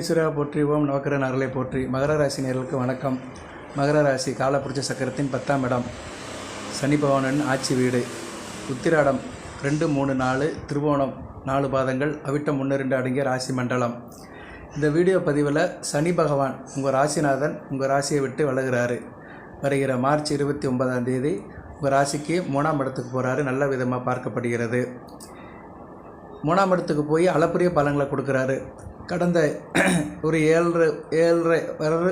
விக்னேஸ்வரா போற்றி ஓம் நவக்கிரன் அருளை போற்றி. மகர ராசி நேயர்களுக்கு வணக்கம். மகர ராசி காலபுருஷ சக்கரத்தின் 10ஆம் இடம், சனி பகவானின் ஆட்சி வீடு. உத்திராடம் 2, 3, 4, திருவோணம் 4 பாதங்கள், அவிட்டம் 1, 2 அடங்கிய ராசி மண்டலம். இந்த வீடியோ பதிவில் சனி பகவான் உங்கள் ராசிநாதன் உங்கள் ராசியை விட்டு விலகுறாரு. வருகிற மார்ச் 29ஆம் தேதி உங்கள் ராசிக்கு 3ஆம் இடத்துக்கு போகிறாரு. நல்ல விதமாக பார்க்கப்படுகிறது. 3ஆம் இடத்துக்கு போய் அளப்பரிய பலன்களை கொடுக்குறாரு. கடந்த ஒரு 7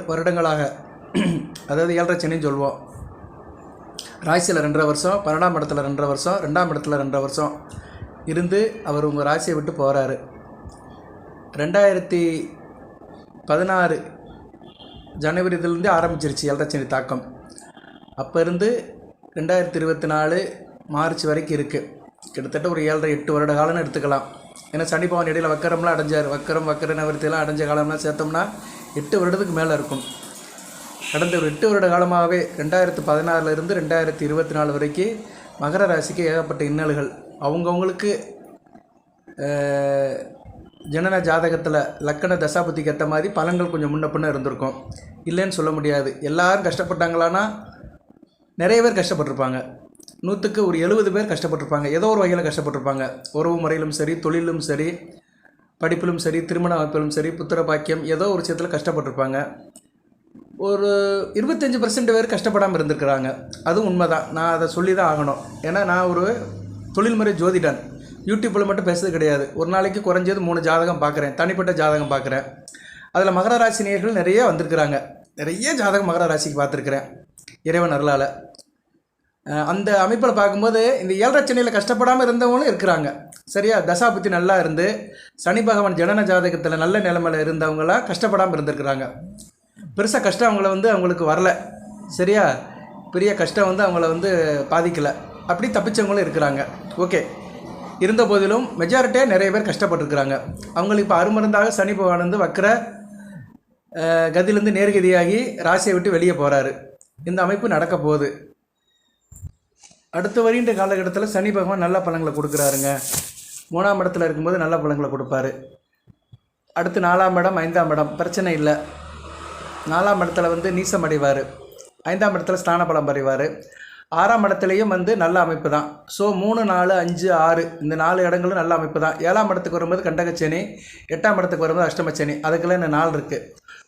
வருடங்களாக, அதாவது 7.5 சனின்னு சொல்லுவோம், ராசியில் 2.5 வருஷம், 12ஆம் இடத்துல 2.5 வருஷம், 2ஆம் இடத்துல 2.5 வருஷம் இருந்து அவர் உங்கள் ராசியை விட்டு போகிறாரு. 2016 ஜனவரி இதிலிருந்து ஆரம்பிச்சிருச்சு 7.5 சனி தாக்கம். அப்போ இருந்து 2024 மார்ச் வரைக்கும் இருக்குது. கிட்டத்தட்ட ஒரு 7.5-8 வருட காலம்னு எடுத்துக்கலாம். ஏன்னா சனி பகவான் இடையில் வக்கரம்லாம் அடைஞ்சார். வக்கர நிவர்த்தியெல்லாம் அடைஞ்ச காலம்லாம் சேர்த்தோம்னா 8 வருடத்துக்கு மேலே இருக்கும். கடந்த ஒரு 8 வருட காலமாகவே 2016 2024 வரைக்கும் மகர ராசிக்கு ஏகப்பட்ட இன்னல்கள். அவங்கவுங்களுக்கு ஜனன ஜாதகத்தில் லக்கண தசாபுத்திக்கு ஏற்ற மாதிரி பலன்கள் கொஞ்சம் முன்ன பின்ன இருந்திருக்கும். இல்லைன்னு சொல்ல முடியாது. எல்லாரும் கஷ்டப்பட்டாங்களான்னா நிறைய பேர் கஷ்டப்பட்டிருப்பாங்க. 100க்கு ஒரு 70 பேர் கஷ்டப்பட்டிருப்பாங்க. ஏதோ ஒரு வகையில் கஷ்டப்பட்டிருப்பாங்க. உறவு முறையிலும் சரி, தொழிலும் சரி, படிப்பிலும் சரி, திருமண அமைப்பிலும் சரி, புத்திர பாக்கியம், ஏதோ ஒரு விஷயத்தில் கஷ்டப்பட்டிருப்பாங்க. ஒரு 25% பேர் கஷ்டப்படாமல் இருந்திருக்கிறாங்க. அதுவும் உண்மைதான். நான் அதை சொல்லி தான் ஆகணும். ஏன்னா நான் ஒரு தொழில்முறை ஜோதிடன். யூடியூப்பில் மட்டும் பேசுறது கிடையாது. ஒரு நாளைக்கு குறைஞ்சது 3 ஜாதகம் பார்க்குறேன். தனிப்பட்ட ஜாதகம் பார்க்குறேன். அதில் மகர ராசி நேயர்கள் நிறைய வந்திருக்கிறாங்க. நிறைய ஜாதகம் மகர ராசிக்கு பார்த்துருக்குறேன் இறைவன் அருளால். அந்த அமைப்பில் பார்க்கும்போது இந்த 7.5 சனியில் கஷ்டப்படாமல் இருந்தவங்களும் இருக்கிறாங்க. சரியா? தசாபுத்தி நல்லா இருந்து சனி பகவான் ஜனன ஜாதகத்தில் நல்ல நிலைமையில் இருந்தவங்களாம் கஷ்டப்படாமல் இருந்திருக்கிறாங்க. பெருசாக கஷ்டம் அவங்களுக்கு வரல. சரியா? பெரிய கஷ்டம் அவங்கள பாதிக்கலை. அப்படி தப்பிச்சவங்களும் இருக்கிறாங்க. ஓகே. இருந்த போதிலும் மெஜாரிட்டியாக நிறைய பேர் கஷ்டப்பட்டுருக்குறாங்க. அவங்களுக்கு இப்போ அருமருந்தாக சனி பகவான் வக்கர கதியிலேருந்து நேர்கதியாகி ராசியை விட்டு வெளியே போகிறாரு. இந்த அமைப்பு நடக்க போகுது. அடுத்து வருகின்ற காலகட்டத்தில் சனி பகவான் நல்ல பலன்களை கொடுக்குறாருங்க. 3ஆம் இடத்துல இருக்கும்போது நல்ல பலன்களை கொடுப்பாரு. அடுத்து 4ஆம் இடம் 5ஆம் இடம் பிரச்சனை இல்லை. 4ஆம் இடத்துல நீசம் அடைவார். 5ஆம் இடத்துல ஸ்தான பலம் அடைவார். 6ஆம் இடத்துலையும் நல்ல அமைப்பு தான். ஸோ 3, 4, 5, 6 இந்த 4 இடங்களும் நல்ல அமைப்பு தான். 7ஆம் இடத்துக்கு வரும்போது கண்டகச்சனி, 8ஆம் இடத்துக்கு வரும்போது அஷ்டமச்சனி. அதுக்கெல்லாம் இந்த 4 இருக்குது.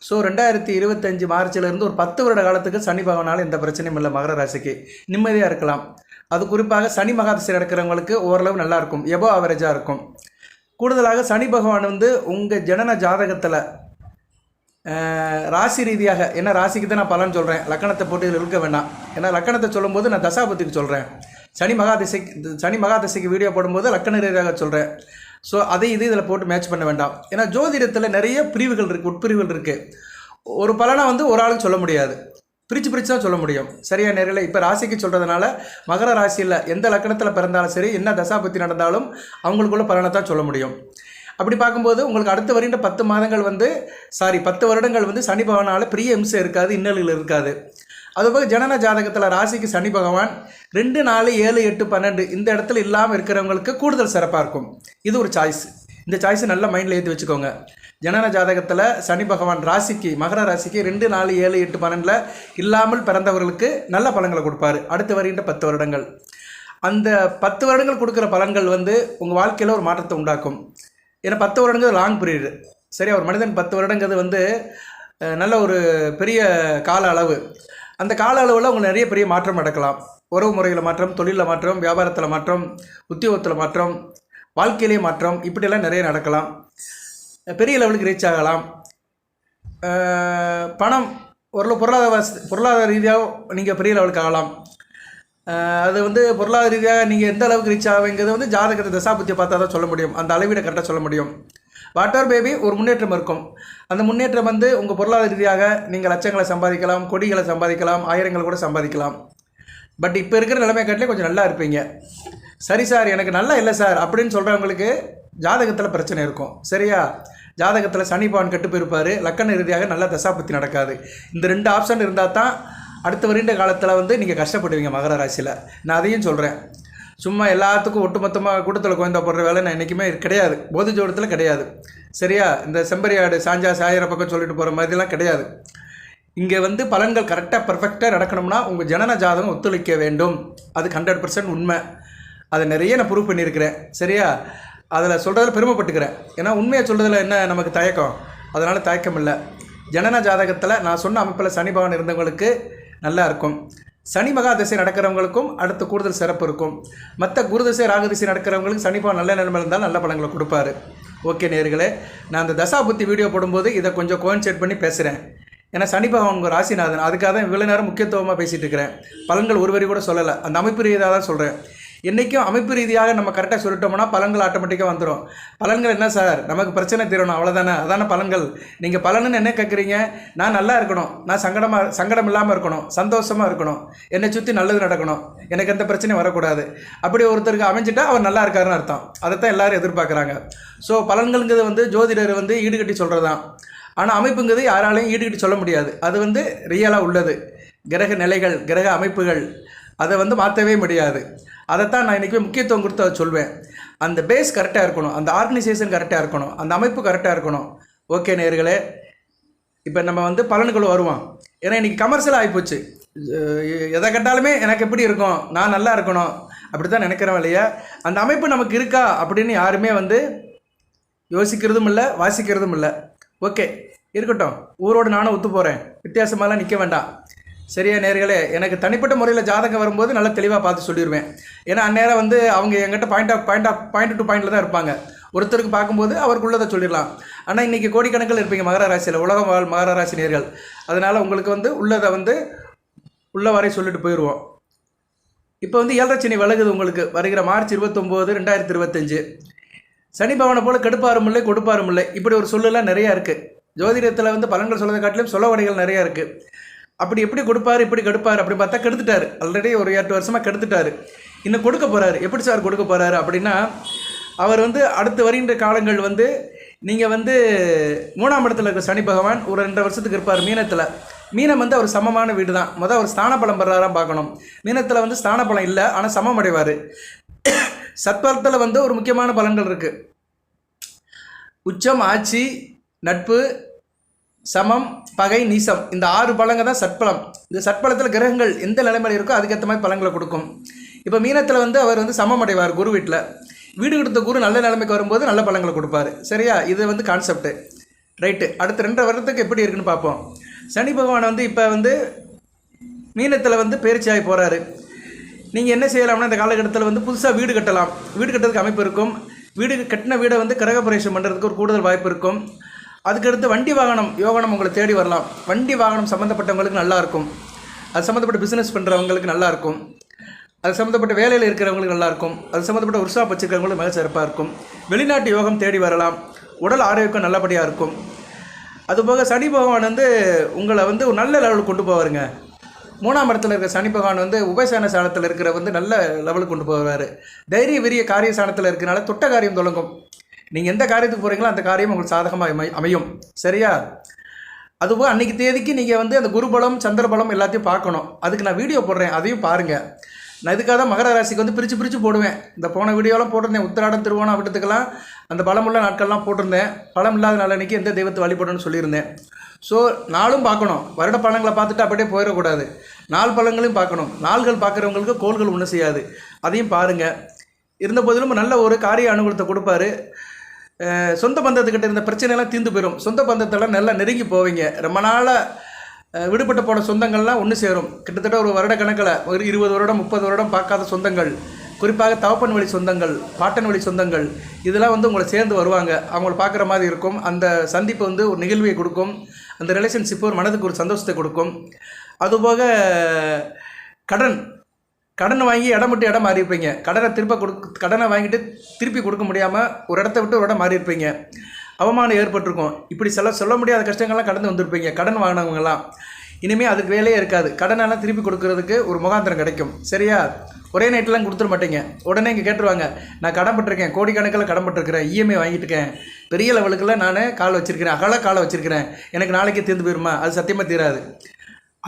ஸோ 2025 மார்ச்சிலேருந்து ஒரு 10 வருட காலத்துக்கு சனி பகவானால் எந்த பிரச்சனையும் இல்லை. மகர ராசிக்கு நிம்மதியாக இருக்கலாம். அது குறிப்பாக சனி மகாதசை நடக்கிறவங்களுக்கு ஓரளவு நல்லாயிருக்கும். எபோ ஆவரேஜாக இருக்கும். கூடுதலாக சனி பகவான் உங்கள் ஜனன ஜாதகத்தில் ராசி ரீதியாக, என்ன ராசிக்கு தான் நான் பலன் சொல்கிறேன், லக்கணத்தை போட்டு இதில் இருக்க வேண்டாம். ஏன்னா லக்கணத்தை சொல்லும்போது நான் தசாபத்திக்கு சொல்கிறேன். சனி மகாதசைக்கு வீடியோ போடும்போது லக்கண ரீதியாக சொல்கிறேன். ஸோ அதை இதில் போட்டு மேட்ச் பண்ண வேண்டாம். ஏன்னா ஜோதிடத்தில் நிறைய பிரிவுகள் இருக்குது, உட்பிரிவுகள் இருக்குது. ஒரு பலனை ஒரு ஆளுக்கு சொல்ல முடியாது. பிரித்து தான் சொல்ல முடியும். சரியா நேரில் இப்போ ராசிக்கு சொல்கிறதுனால மகர ராசியில் எந்த லக்கணத்தில் பிறந்தாலும் சரி, என்ன தசாபத்தி நடந்தாலும் அவங்களுக்குள்ள பலனை தான் சொல்ல முடியும். அப்படி பார்க்கும்போது உங்களுக்கு அடுத்து வருகின்ற 10 மாதங்கள் 10 வருடங்கள் சனி பகவானால் பெரிய இம்சை இருக்காது, இன்னல்கள் இருக்காது. அதுபோக ஜனன ஜாதகத்தில் ராசிக்கு சனி பகவான் 2, 4, 7, 8, 12 இந்த இடத்துல இல்லாமல் இருக்கிறவங்களுக்கு கூடுதல் சிறப்பாக இருக்கும். இது ஒரு சாய்ஸ். இந்த சாய்ஸை நல்ல மைண்டில் ஏற்றி வச்சுக்கோங்க. ஜனன ஜாதகத்தில் சனி பகவான் ராசிக்கு, மகர ராசிக்கு 2, 4, 7, 8, 12 இல்லாமல் பிறந்தவர்களுக்கு நல்ல பலன்களை கொடுப்பாரு. அடுத்து வருகின்ற 10 வருடங்கள். அந்த 10 வருடங்கள் கொடுக்குற பலன்கள் உங்கள் வாழ்க்கையில் ஒரு மாற்றத்தை உண்டாக்கும். ஏன்னா 10 வருடங்கள் லாங் பீரியடு. சரியா? ஒரு மனிதன் 10 வருடங்கிறது நல்ல ஒரு பெரிய கால அளவு. அந்த கால அளவில் உங்களுக்கு நிறைய பெரிய மாற்றம் நடக்கலாம். உறவு முறையில் மாற்றம், தொழிலில் மாற்றம், வியாபாரத்தில் மாற்றம், உத்தியோகத்தில் மாற்றம், வாழ்க்கையிலே மாற்றம், இப்படியெல்லாம் நிறைய நடக்கலாம். பெரிய லெவலுக்கு ரீச் ஆகலாம். பணம் ஒரு பொருளாதார ரீதியாக நீங்கள் பெரிய லெவலுக்கு ஆகலாம். அது பொருளாதார ரீதியாக நீங்கள் எந்த அளவுக்கு ரீச் ஆகுங்கிறது ஜாதகத்தை தசாபுத்தியை பார்த்தா தான் சொல்ல முடியும். அந்த அளவீடை கரெக்டாக சொல்ல முடியும். வாட்டர் பேபி ஒரு முன்னேற்றம் இருக்கும். அந்த முன்னேற்றம் உங்கள் பொருளாதார ரீதியாக நீங்கள் லட்சங்களை சம்பாதிக்கலாம், கோடிகளை சம்பாதிக்கலாம், ஆயிரங்களை கூட சம்பாதிக்கலாம். பட் இப்போ இருக்கிற நிலைமை காட்டிலே கொஞ்சம் நல்லா இருப்பீங்க. சரி சார், எனக்கு நல்லா இல்லை சார் அப்படின்னு சொல்கிறவங்களுக்கு ஜாதகத்தில் பிரச்சனை இருக்கும். சரியா? ஜாதகத்தில் சனி பகவான் கெட்டு போயிருப்பார். லக்கண ரீதியாக நல்ல தசாபுத்தி நடக்காது. இந்த 2 ஆப்ஷன் இருந்தால் தான் அடுத்து வருகின்ற காலத்தில் நீங்கள் கஷ்டப்படுவீங்க மகர ராசியில். நான் அதையும் சொல்கிறேன். சும்மா எல்லாத்துக்கும் ஒட்டுமொத்தமாக கூட்டத்தில் கோயந்தா போடுற வேலை நான் என்றைக்குமே கிடையாது. போதி ஜோடத்தில் கிடையாது. சரியா? இந்த செம்பரியாடு சாஞ்சா சாயிர பக்கம் சொல்லிட்டு போகிற மாதிரிலாம் கிடையாது. இங்கே வந்து பலன்கள் கரெக்டாக பர்ஃபெக்டாக நடக்கணும்னா உங்கள் ஜனன ஜாதகம் ஒத்துழைக்க வேண்டும். அதுக்கு 100% உண்மை. அதை நிறைய நான் ப்ரூவ் பண்ணியிருக்கிறேன். சரியா? அதில் சொல்கிறதில் பெருமைப்பட்டுக்கிறேன். ஏன்னா உண்மையை சொல்கிறதுல என்ன நமக்கு தயக்கம், அதனால் தயக்கம் இல்லை. ஜனன ஜாதகத்தில் நான் சொன்ன அமைப்பில் சனி பகவான் இருந்தவங்களுக்கு நல்லா இருக்கும். சனி மகா திசை நடக்கிறவங்களுக்கும் அடுத்த கூடுதல் சிறப்பு இருக்கும். மற்ற குருதிசை ராகதிசை நடக்கிறவங்களுக்கு சனி பகவான் நல்ல நிலைமையில் இருந்தால் நல்ல பலன்களை கொடுப்பாரு. ஓகே நேயர்களே, நான் அந்த தசா புத்தி வீடியோ போடும்போது இதை கொஞ்சம் கோயின்சைட் பண்ணி பேசுகிறேன். ஏன்னா சனி பகவான் உங்கள் ராசிநாதன், அதுக்காக தான் இவ்வளோ நேரம் முக்கியத்துவமாக பேசிகிட்டு இருக்கிறேன். பலன்கள் ஒரு வரி கூட சொல்லலை, அந்த அமைப்பு ரீதியாக தான் சொல்கிறேன். என்றைக்கும் அமைப்பு ரீதியாக நம்ம கரெக்டாக சொல்லிட்டோம்னா பலன்கள் ஆட்டோமேட்டிக்காக வந்துடும். பலன்கள் என்ன சார், நமக்கு பிரச்சனை தீரணும் அவ்வளோதானே, அதான பலன்கள். நீங்கள் பலன்னு என்ன கேட்குறீங்க? நான் நல்லா இருக்கணும், நான் சங்கடம் இல்லாமல் இருக்கணும், சந்தோஷமாக இருக்கணும், என்னை சுற்றி நல்லது நடக்கணும், எனக்கு எந்த பிரச்சனையும் வரக்கூடாது. அப்படி ஒருத்தருக்கு அமைஞ்சிட்டா அவர் நல்லா இருக்காருன்னு அர்த்தம். அதைத்தான் எல்லோரும் எதிர்பார்க்குறாங்க. ஸோ பலன்கள்ங்கிறது வந்து ஜோதிடர் வந்து ஈடுகட்டி சொல்கிறது தான். ஆனால் அமைப்புங்கிறது யாராலையும் ஈடுகட்டி சொல்ல முடியாது. அது வந்து ரியலாக உள்ளது. கிரக நிலைகள், கிரக அமைப்புகள், அதை வந்து மாற்றவே முடியாது. அதைத்தான் நான் இன்றைக்கி முக்கியத்துவம் கொடுத்து அதை சொல்வேன். அந்த பேஸ் கரெக்டாக இருக்கணும், அந்த ஆர்கனைசேஷன் கரெக்டாக இருக்கணும், அந்த அமைப்பு கரெக்டாக இருக்கணும். ஓகே நேயர்களே, இப்போ நம்ம வந்து பலன்கள் வருவோம். ஏன்னா இன்றைக்கி கமர்ஷியல் ஆகிப்போச்சு. எதை கேட்டாலுமே எனக்கு எப்படி இருக்கும், நான் நல்லா இருக்கணும், அப்படி தான் நினைக்கிறோம் இல்லையா? அந்த அமைப்பு நமக்கு இருக்கா அப்படின்னு யாருமே வந்து யோசிக்கிறதும் இல்லை, வாசிக்கிறதும் இல்லை. ஓகே இருக்கட்டும், ஊரோடு நானும் ஒத்து போகிறேன், வித்தியாசமாலாம் நிற்க வேண்டாம். சரியா நேர்களே, எனக்கு தனிப்பட்ட முறையில் ஜாதகம் வரும்போது நல்லா தெளிவாக பார்த்து சொல்லிடுவேன். ஏன்னா அந்நேரம் வந்து அவங்க எங்கிட்ட பாயிண்ட் டு பாயிண்டில் தான் இருப்பாங்க. ஒருத்தருக்கு பார்க்கும்போது அவருக்கு உள்ளதை சொல்லிடலாம். ஆனால் இன்றைக்கி கோடிக்கணக்கில் இருப்பீங்க மகர ராசியில், உலகம் வாழ் மகர ராசி நேர்கள். அதனால் உங்களுக்கு வந்து உள்ளதை வந்து உள்ள வரை சொல்லிட்டு போயிடுவோம். இப்போ வந்து 7.5 சனி விலகுது உங்களுக்கு வருகிற மார்ச் 29, 2025. சனி பவனை போல் கெடுப்பாரும் இல்லை கொடுப்பாரும் இல்லை, இப்படி ஒரு சொல்லலாம் நிறையா இருக்குது. ஜோதிடத்தில் வந்து பலன்கள் சொல்வதை காட்டிலும் சொல்ல வழிகள் நிறையா இருக்குது. அப்படி எப்படி கொடுப்பாரு, இப்படி கெடுப்பார் அப்படி பார்த்தா கெடுத்துட்டார். ஆல்ரெடி ஒரு 8 வருஷமாக கெடுத்துட்டார். இன்னும் கொடுக்க போகிறாரு. எப்படி சார் கொடுக்க போகிறாரு அப்படின்னா, அவர் வந்து அடுத்து வருகின்ற காலங்கள் வந்து நீங்கள் வந்து 3ஆம் இடத்துல இருக்கிற சனி பகவான் ஒரு 2 வருஷத்துக்கு இருப்பார் மீனத்தில். மீனம் வந்து அவர் சமமான வீடு தான். அவர் ஸ்தான பலம் பெறாராம் பார்க்கணும். மீனத்தில் வந்து ஸ்தான பலம் இல்லை, ஆனால் சமம் அடைவார். சத்பலத்தில் வந்து ஒரு முக்கியமான பலன்கள் இருக்குது. உச்சம், ஆட்சி, நட்பு, சமம், பகை, நீசம், இந்த 6 பலங்க தான் சட்பலம். இந்த சட்பலத்தில் கிரகங்கள் எந்த நிலைமையில் இருக்கோ அதுக்கேற்ற மாதிரி பலன்களை கொடுக்கும். இப்போ மீனத்தில் வந்து அவர் வந்து சமம் அடைவார் குரு வீட்டில். வீடு கொடுத்த குரு நல்ல நிலைமைக்கு வரும்போது நல்ல பலன்களை கொடுப்பார். சரியா? இது வந்து கான்செப்ட். ரைட்டு. அடுத்த 2 வருடத்துக்கு எப்படி இருக்குன்னு பார்ப்போம். சனி பகவான் வந்து இப்போ வந்து மீனத்தில் வந்து பயிற்சியாகி போகிறாரு. நீங்கள் என்ன செய்யலாம்னா இந்த காலகட்டத்தில் வந்து புதுசாக வீடு கட்டலாம். வீடு கட்டுறதுக்கு அமைப்பு இருக்கும். வீடு கட்டின வீடை வந்து கிரகப்பிரவேசம் பண்ணுறதுக்கு ஒரு கூடுதல் வாய்ப்பு இருக்கும். அதுக்கடுத்து வண்டி வாகனம் யோகனம் உங்களை தேடி வரலாம். வண்டி வாகனம் சம்மந்தப்பட்டவங்களுக்கு நல்லாயிருக்கும். அது சம்மந்தப்பட்ட பிஸ்னஸ் பண்ணுறவங்களுக்கு நல்லாயிருக்கும். அது சம்மந்தப்பட்ட வேலையில் இருக்கிறவங்களுக்கு நல்லாயிருக்கும். அது சம்மந்தப்பட்ட உற்சாக வச்சுருக்கிறவங்களுக்கு மிக சிறப்பாக இருக்கும். வெளிநாட்டு யோகம் தேடி வரலாம். உடல் ஆரோக்கியம் நல்லபடியாக இருக்கும். அதுபோக சனி பகவான் வந்து உங்களை வந்து ஒரு நல்ல லெவலுக்கு கொண்டு போவாருங்க. 3ஆம் இடத்துல இருக்கிற சனி பகவான் வந்து உபயசான சாணத்தில் இருக்கிற வந்து நல்ல லெவலுக்கு கொண்டு போவார். தைரிய விரிய காரிய சாணத்தில் இருக்கிறனால தொட்ட காரியம் தொடங்கும். நீங்கள் எந்த காரியத்துக்கு போகிறீங்களோ அந்த காரியம் உங்களுக்கு சாதகமாக அமையும். சரியா? அதுபோல் அன்றைக்கி தேதிக்கு நீங்கள் வந்து அந்த குருபலம் சந்திரபலம் எல்லாத்தையும் பார்க்கணும். அதுக்கு நான் வீடியோ போடுறேன், அதையும் பாருங்கள். நான் இதுக்காக தான் மகர ராசிக்கு வந்து பிரித்து போடுவேன். இந்த போன வீடியோலாம் போட்டிருந்தேன். உத்திராடம், திருவோணம், விட்டத்துக்கெல்லாம் அந்த பலமுள்ள நாட்கள்லாம் போட்டிருந்தேன். பலம் இல்லாத நாள் அன்றைக்கி எந்த தெய்வத்தை வழிபடணும்னு சொல்லியிருந்தேன். ஸோ நாளும் பார்க்கணும். வருட பலன்களை பார்த்துட்டு அப்படியே போயிடக்கூடாது. நாள் பலன்களையும் பார்க்கணும். நாள்கள் பார்க்குறவங்களுக்கு கோள்கள் ஒன்றும் செய்யாது. அதையும் பாருங்கள். இருந்த போதிலும் நல்ல ஒரு காரிய அனுகூலத்தை கொடுப்பாரு. சொந்த பந்தத்துக்கிட்ட இருந்த பிரச்சனைலாம் தீர்ந்து போயிடும். சொந்த பந்தத்தெல்லாம் நல்லா நெருங்கி போவீங்க. ரொம்ப நாளாக விடுபட்டு போன சொந்தங்கள்லாம் ஒன்று சேரும். கிட்டத்தட்ட ஒரு வருட கணக்கில் ஒரு 20 வருடம் 30 வருடம் பார்க்காத சொந்தங்கள், குறிப்பாக தகப்பன் வழி சொந்தங்கள், பாட்டன் வழி சொந்தங்கள், இதெல்லாம் வந்து உங்களை சேர்ந்து வருவாங்க. அவங்கள பார்க்குற மாதிரி இருக்கும். அந்த சந்திப்பு வந்து ஒரு நிகழ்வை கொடுக்கும். அந்த ரிலேஷன்ஷிப்பு ஒரு மனதுக்கு ஒரு சந்தோஷத்தை கொடுக்கும். அதுபோக கடன் வாங்கி இடம் விட்டு இடம் மாறி இருப்பீங்க. கடனை வாங்கிட்டு திருப்பி கொடுக்க முடியாமல் ஒரு இடத்த விட்டு ஒரு இடம் மாறி இருப்பீங்க. அவமானம் ஏற்பட்டிருக்கும். இப்படி சொல்ல முடியாத கஷ்டங்கள்லாம் கடந்து வந்திருப்பீங்க. கடன் வாங்கினவங்கலாம் இனிமேல் அதுக்கு வேலையே இருக்காது. கடனெல்லாம் திருப்பி கொடுக்கறதுக்கு ஒரு முகாந்திரம் கிடைக்கும். சரியா? ஒரே நைட்லாம் கொடுத்துட மாட்டீங்க. உடனே இங்கே கேட்டுருவாங்க, நான் கடன் பட்டிருக்கேன், கோடிக்கணக்கில் கடன் பட்டிருக்கிறேன், இஎம்ஐ வாங்கிட்டுருக்கேன், பெரிய லெவலுக்குலாம் நான் கால் வச்சுருக்கிறேன், காலை வச்சுருக்கிறேன், எனக்கு நாளைக்கே தீர்ந்து போயிருமா? அது சத்தியமாக தீராது.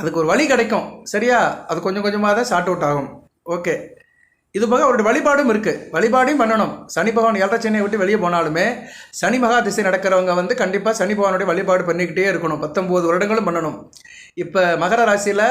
அதுக்கு ஒரு வழி கிடைக்கும். சரியா? அது கொஞ்சம் கொஞ்சமாக தான் ஷார்ட் அவுட் ஆகும். ஓகே, இது போக அவருடைய வழிபாடும் இருக்குது, வழிபாடையும் பண்ணணும். சனி பகவான் 7.5 சனியை விட்டு வெளியே போனாலுமே சனி மகா திசை நடக்கிறவங்க வந்து கண்டிப்பாக சனி பகவானுடைய வழிபாடு பண்ணிக்கிட்டே இருக்கணும். 19 வருடங்களும் பண்ணணும். இப்போ மகர ராசியில்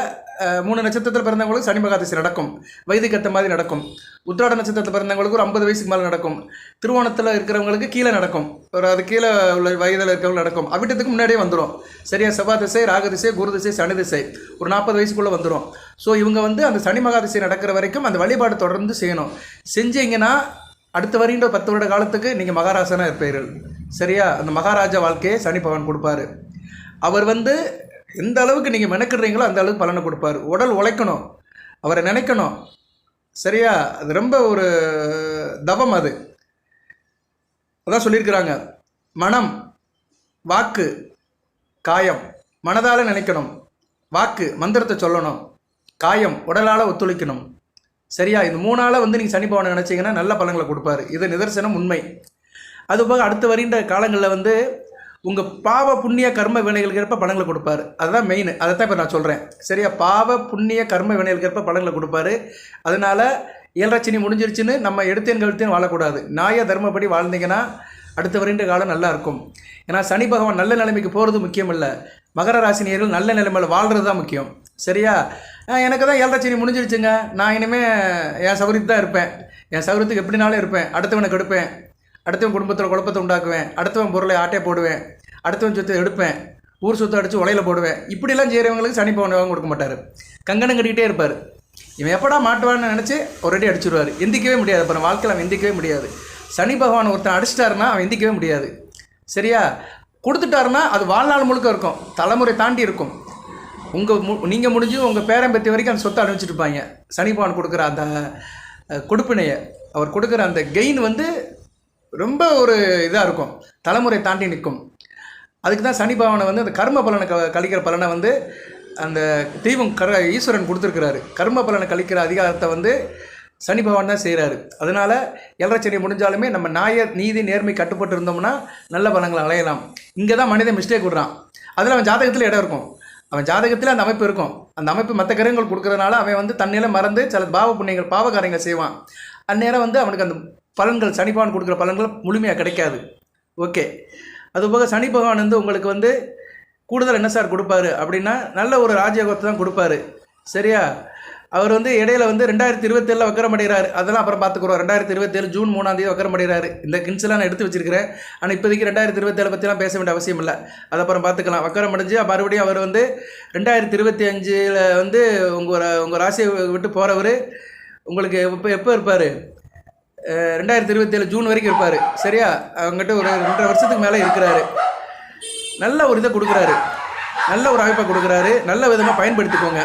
3 நட்சத்திரத்தில் பிறந்தவங்களுக்கு சனி மகா திசை நடக்கும், வயதுக்கு ஏற்ற மாதிரி நடக்கும். உத்திராட நட்சத்திரத்தில் பிறந்தவங்களுக்கு ஒரு 50 வயசுக்கு மேலே நடக்கும். திருவோணத்தில் இருக்கிறவங்களுக்கு கீழே நடக்கும், ஒரு அது கீழே உள்ள வயதில் இருக்கிறவங்க நடக்கும். அவிட்டத்துக்கு முன்னாடியே வந்துடும். சரியா? செவ்வாய் திசை, ராகு திசை, குரு திசை, சனி திசை ஒரு 40 வயசுக்குள்ளே வந்துடும். ஸோ இவங்க வந்து அந்த சனி மகா திசை நடக்கிற வரைக்கும் அந்த வழிபாடு தொடர்ந்து செய்யணும். செஞ்சீங்கன்னா அடுத்த வருகின்ற 10 வருட காலத்துக்கு நீங்கள் மகாராசனாக இருப்பீர்கள். சரியா? அந்த மகாராஜா வாழ்க்கையை சனி பகவான் கொடுப்பாரு. அவர் வந்து எந்த அளவுக்கு நீங்கள் மெனக்கிடுறீங்களோ அந்த அளவுக்கு பலனை கொடுப்பார். உடல் உழைக்கணும், அவரை நினைக்கணும். சரியா? அது ரொம்ப ஒரு தவம். அது அதான் சொல்லியிருக்கிறாங்க, மனம், வாக்கு, காயம். மனதால் நினைக்கணும், வாக்கு மந்திரத்தை சொல்லணும், காயம் உடலால் ஒத்துழைக்கணும். சரியா? இந்த 3 வந்து நீங்கள் சனி பகவானை நினச்சிங்கன்னா நல்ல பலன்களை கொடுப்பாரு. இது நிதர்சனம், உண்மை. அதுபோக அடுத்து வருகின்ற காலங்களில் வந்து உங்கள் பாவ புண்ணிய கர்ம வினைகளுக்கு ஏற்ப பலன்களை கொடுப்பாரு. அதுதான் மெயின். அதை தான் இப்போ நான் சொல்கிறேன். சரியா? பாவ புண்ணிய கர்ம வினைகளுக்கு ஏற்ப பலன்களை கொடுப்பாரு. அதனால் 7.5 சனி முடிஞ்சிருச்சுன்னு நம்ம எடுத்தேன் கழுத்தேன்னு வாழக்கூடாது. நியாய தர்மப்படி வாழ்ந்தீங்கன்னா அடுத்த வருகின்ற காலம் நல்லா இருக்கும். ஏன்னா சனி பகவான் நல்ல நிலைமைக்கு போகிறது முக்கியம் இல்லை, மகர ராசினியர்கள் நல்ல நிலைமையில் வாழ்கிறது தான் முக்கியம். சரியா? எனக்கு தான் 7.5 சனி முடிஞ்சிருச்சுங்க, நான் இனிமேல் என் சௌகரியத்து தான் இருப்பேன், என் சௌகரியத்துக்கு எப்படினாலும் இருப்பேன், அடுத்தவனை கெடுப்பேன், அடுத்தவன் குடும்பத்தில் குழப்பத்தை உண்டாக்குவேன், அடுத்தவன் பொருளை ஆட்டே போடுவேன், அடுத்தவன் சொத்தை எடுப்பேன், ஊர் சொத்தை அடித்து உலையில் போடுவேன், இப்படிலாம் செய்கிறவங்களுக்கு சனி பகவான் வாங்க கொடுக்க மாட்டார். கங்கணம் கட்டிக்கிட்டே இருப்பார். இவன் எப்படா மாட்டுவான்னு நினச்சி ஒரு அடி அடிச்சுடுவார். எந்திக்கவே முடியாது. அப்புறம் வாழ்க்கையில் அவன் எந்திக்கவே முடியாது. சனி பகவான் ஒருத்தன் அடிச்சிட்டாருன்னா அவன் எந்திக்கவே முடியாது. சரியா? கொடுத்துட்டாருன்னா அது வாழ்நாள் முழுக்க இருக்கும், தலைமுறை தாண்டி இருக்கும். நீங்கள் முடிஞ்சு உங்கள் பேரம்பத்தி வரைக்கும் அந்த சொத்தை அனுப்பிச்சிட்டு இருப்பாங்க. சனி பகவான் கொடுக்குற அந்த கொடுப்பினையை, அவர் கொடுக்குற அந்த கெயின் வந்து ரொம்ப ஒரு இதாக இருக்கும், தலைமுறை தாண்டி நிற்கும். அதுக்கு தான் சனி பகவானை வந்து அந்த கர்ம பலனை கழிக்கிற பலனை வந்து அந்த தெய்வம் ஈஸ்வரன் கொடுத்துருக்கிறாரு. கர்ம பலனை கழிக்கிற அதிகாரத்தை வந்து சனி பகவான் தான் செய்கிறாரு. அதனால் 7.5 சனி முடிஞ்சாலுமே நம்ம நியாய நீதி நேர்மை கட்டுப்பட்டு இருந்தோம்னா நல்ல பலன்களை அலையலாம். இங்கே தான் மனிதன் மிஸ்டேக் விடுறான். அதில் அவன் ஜாதகத்தில் இடம் இருக்கும், அவன் ஜாதகத்தில் அந்த அமைப்பு இருக்கும். அந்த அமைப்பு மற்ற கிரகங்கள் கொடுக்குறதுனால அவன் வந்து தன்னில மறந்து சில பாவ புண்ணியங்கள் பாவகாரியங்கள் செய்வான். அந்நேரம் வந்து அவனுக்கு அந்த பலன்கள், சனி பகவான் கொடுக்குற பலன்கள் முழுமையாக கிடைக்காது. ஓகே. அதுபோக சனி பகவான் வந்து உங்களுக்கு வந்து கூடுதல் என்ன சார் கொடுப்பாரு அப்படின்னா நல்ல ஒரு ராஜயோகத்தை தான் கொடுப்பாரு. சரியா? அவர் வந்து இடையில வந்து 2027 வக்கரம் அடைகிறாரு. அதெல்லாம் அப்புறம் பார்த்துக்குறோம். 2027 ஜூன் 3 வக்கரம் அடைகிறாரு. இந்த கின்ஸ்லாம் நான் எடுத்து வச்சிருக்கிறேன். ஆனால் இப்போதைக்கு 2027 பற்றிலாம் பேச வேண்டிய அவசியம் இல்லை, அதை அப்புறம் பார்த்துக்கலாம். வக்கரம் அடைஞ்சு மறுபடியும் அவர் வந்து 2025 வந்து உங்கள் ராசியை விட்டு போகிறவர் உங்களுக்கு எப்போ இருப்பார்? 2027 ஜூன் வரைக்கும் இருப்பார். சரியா? அவங்ககிட்ட ஒரு 2.5 வருஷத்துக்கு மேலே இருக்கிறாரு. நல்ல ஒரு இதை கொடுக்குறாரு, நல்ல ஒரு அமைப்பை கொடுக்குறாரு. நல்ல விதமாக பயன்படுத்திக்கோங்க.